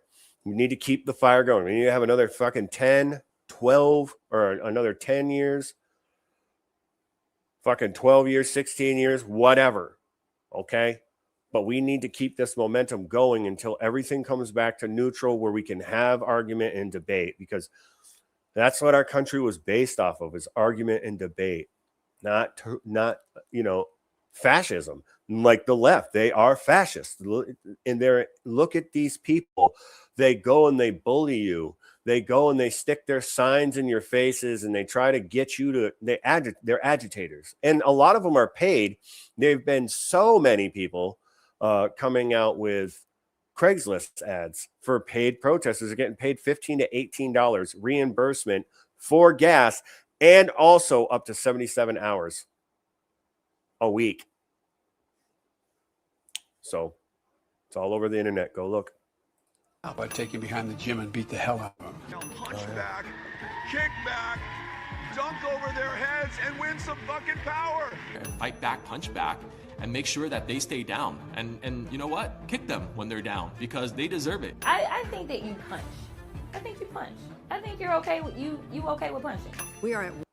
B: We need to keep the fire going. We need to have another fucking 10, 12, or another 10 years. Fucking 12 years, 16 years, whatever. Okay? But we need to keep this momentum going until everything comes back to neutral, where we can have argument and debate, because that's what our country was based off of, is argument and debate, not you know, fascism. Like the left, they are fascists. And look at these people. They go and they bully you. They go and they stick their signs in your faces, and they try to get you to, they're agitators. And a lot of them are paid. There've been so many people coming out with Craigslist ads for paid protesters. Are getting paid $15 to $18 reimbursement for gas, and also up to 77 hours a week. So it's all over the internet. Go look.
S: By taking behind the gym and beat the hell out of them.
A: Punch back, kick back, dunk over their heads, and win some fucking power.
T: Fight back, punch back, and make sure that they stay down. And you know what? Kick them when they're down, because they deserve it.
M: I think that you punch. I think you punch. I think you're okay with you okay with punching.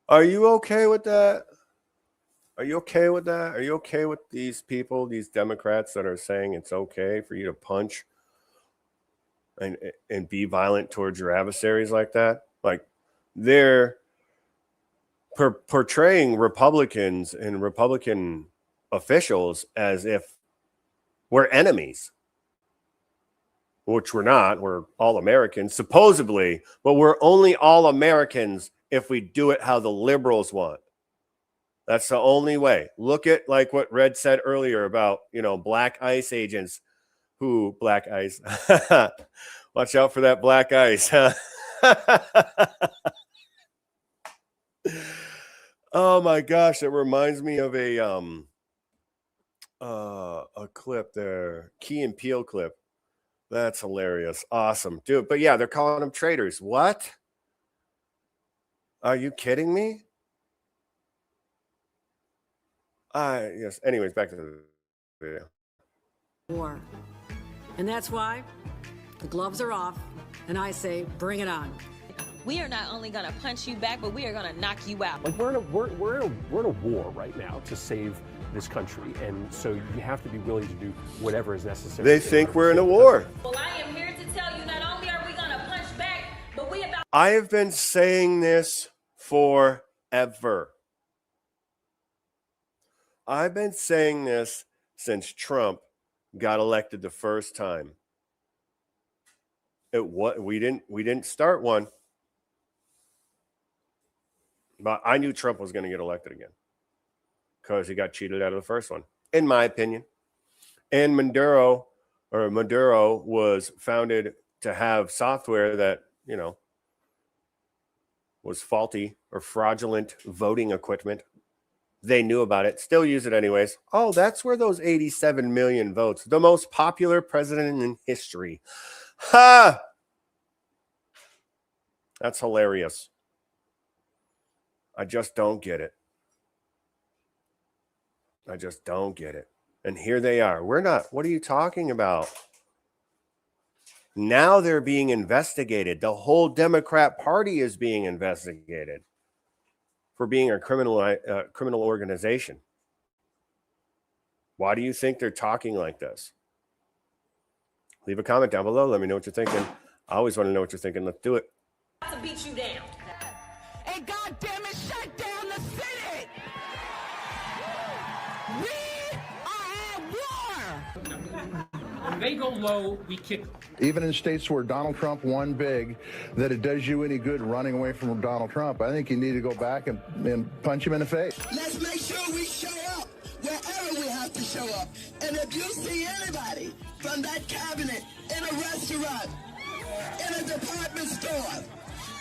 B: Are you okay with that? Are you okay with that? Are you okay with these people, these Democrats that are saying it's okay for you to punch and be violent towards your adversaries like that? Like, they're portraying Republicans and Republican officials as if we're enemies, which we're not. We're all Americans, supposedly, but we're only all Americans if we do it how the liberals want. That's the only way. Look at like what Red said earlier about, you know, black ice agents who black ice. Watch out for that black ice. Oh my gosh, it reminds me of a clip there, Key and Peele clip. That's hilarious. Awesome, dude. But yeah, they're calling them traitors. What? Are you kidding me? Yes. Anyways, back to the video.
U: War. And that's why the gloves are off, and I say, bring it on.
M: We are not only gonna punch you back, but we are gonna knock you out.
V: Like we're in a war right now to save this country, and so you have to be willing to do whatever is necessary.
B: They think we're in a war.
M: Well, I am here to tell you, not only are we gonna punch back, but we about.
B: I have been saying this forever. I've been saying this since Trump got elected the first time. We didn't start one, but I knew Trump was going to get elected again because he got cheated out of the first one, in my opinion. And Maduro was founded to have software that, you know, was faulty or fraudulent voting equipment. They knew about it, still use it anyways. Oh, that's where those 87 million votes, the most popular president in history. Ha! That's hilarious. I just don't get it. I just don't get it. And here they are. We're not. What are you talking about? Now they're being investigated. The whole Democrat Party is being investigated for being a criminal organization. Why do you think they're talking like this? Leave a comment down below. Let me know what you're thinking. I always want to know what you're thinking. Let's do it.
M: To beat you down.
U: And God damn it, shut down the Senate! We are at war!
W: When they go low, we kick them.
X: Even in states where Donald Trump won big, that it does you any good running away from Donald Trump. I think you need to go back and punch him in the face.
A: Let's make sure
O: wherever we show up, wherever we have to show up. And if you see anybody from that cabinet in a restaurant, in a department store,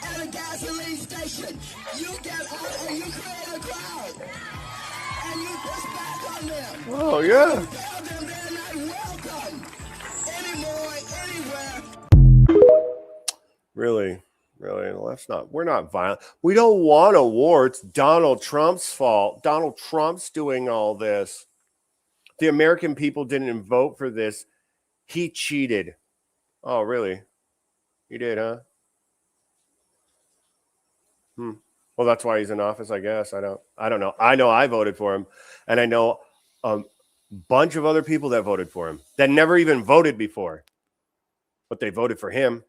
O: at a gasoline station, you get out and you create a crowd. And you push back on them.
B: Oh, yeah.
O: You tell them they're not welcome anymore, anywhere.
B: Really? We're not violent. We don't want a war. It's Donald Trump's fault. Donald Trump's doing all this. The American people didn't vote for this. He cheated. Oh, really? He did, huh? Well, that's why he's in office, I guess. I don't know. I know I voted for him, and I know a bunch of other people that voted for him that never even voted before, but they voted for him.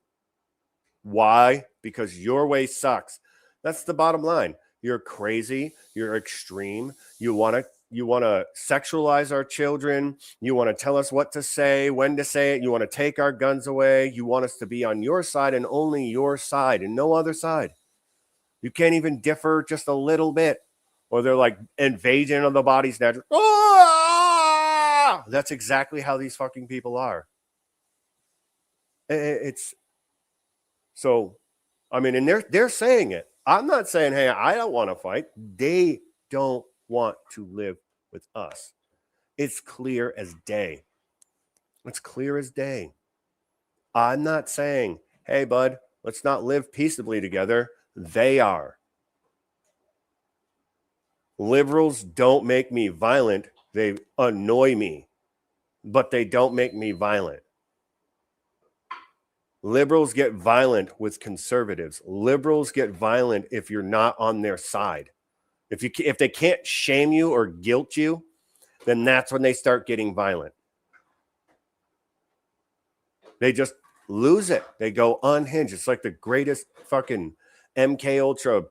B: Why? Because your way sucks. That's the bottom line. You're crazy. You're extreme. You want to sexualize our children. You want to tell us what to say, when to say it. You want to take our guns away. You want us to be on your side and only your side and no other side. You can't even differ just a little bit. Or they're like invasion of the body snatcher. Ah! That's exactly how these fucking people are. It's so, I mean, and they're saying it. I'm not saying, hey, I don't want to fight. They don't want to live with us. It's clear as day. It's clear as day. I'm not saying, hey, bud, let's not live peaceably together. They are. Liberals don't make me violent. They annoy me, but they don't make me violent. Liberals get violent with conservatives. Liberals get violent if you're not on their side. If they can't shame you or guilt you, then that's when they start getting violent. They just lose it. They go unhinged. It's like the greatest fucking MK Ultra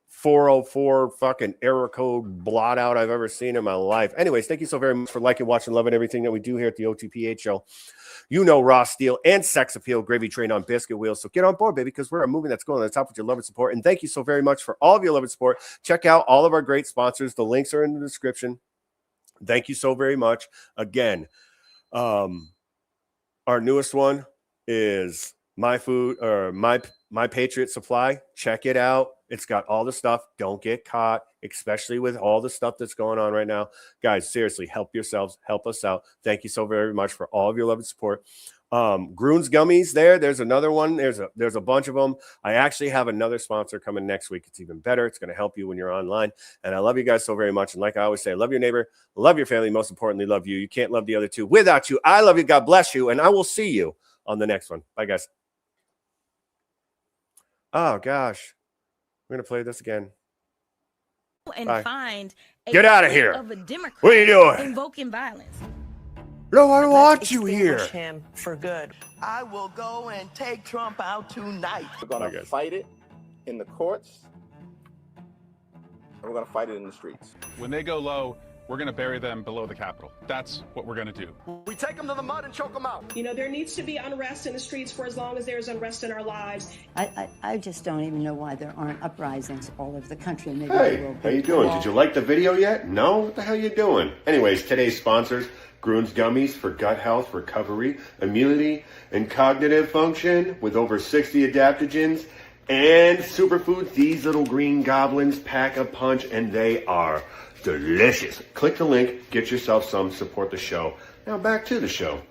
B: 404 fucking error code blot out I've ever seen in my life. Anyways, thank you so very much for liking, watching, loving everything that we do here at the OTPH Show. You know, raw steel and sex appeal, gravy train on biscuit wheels. So get on board, baby, because we're a movie that's going to the top with your love and support. And thank you so very much for all of your love and support. Check out all of our great sponsors. The links are in the description. Thank you so very much. Again, our newest one is My Patriot Supply. Check it out. It's got all the stuff. Don't get caught, especially with all the stuff that's going on right now. Guys, seriously, help yourselves. Help us out. Thank you so very much for all of your love and support. Groon's Gummies there. There's another one. There's a bunch of them. I actually have another sponsor coming next week. It's even better. It's going to help you when you're online. And I love you guys so very much. And like I always say, love your neighbor, love your family. Most importantly, love you. You can't love the other two without you. I love you. God bless you. And I will see you on the next one. Bye, guys. Oh, gosh. We're going to play this again.
M: And
B: Bye.
M: find
B: Get out of here.
M: Of a Democrat
B: what are you doing?
M: Invoking violence.
B: No, I don't want you here.
N: Him for good.
O: I will go and take Trump out tonight.
L: We're going to fight it in the courts, and we're going to fight it in the streets.
P: When they go low, we're going to bury them below the Capitol. That's what we're going to do.
O: We take them to the mud and choke them out.
Q: You know, there needs to be unrest in the streets for as long as there's unrest in our lives.
R: I just don't even know why there aren't uprisings all over the country. Maybe
B: Hey, how you doing? Did you like the video yet? No? What the hell you doing? Anyways, today's sponsors, Groon's Gummies for gut health, recovery, immunity, and cognitive function with over 60 adaptogens and superfoods. These little green goblins pack a punch, and they are delicious. Click the link, get yourself some, support the show. Now back to the show.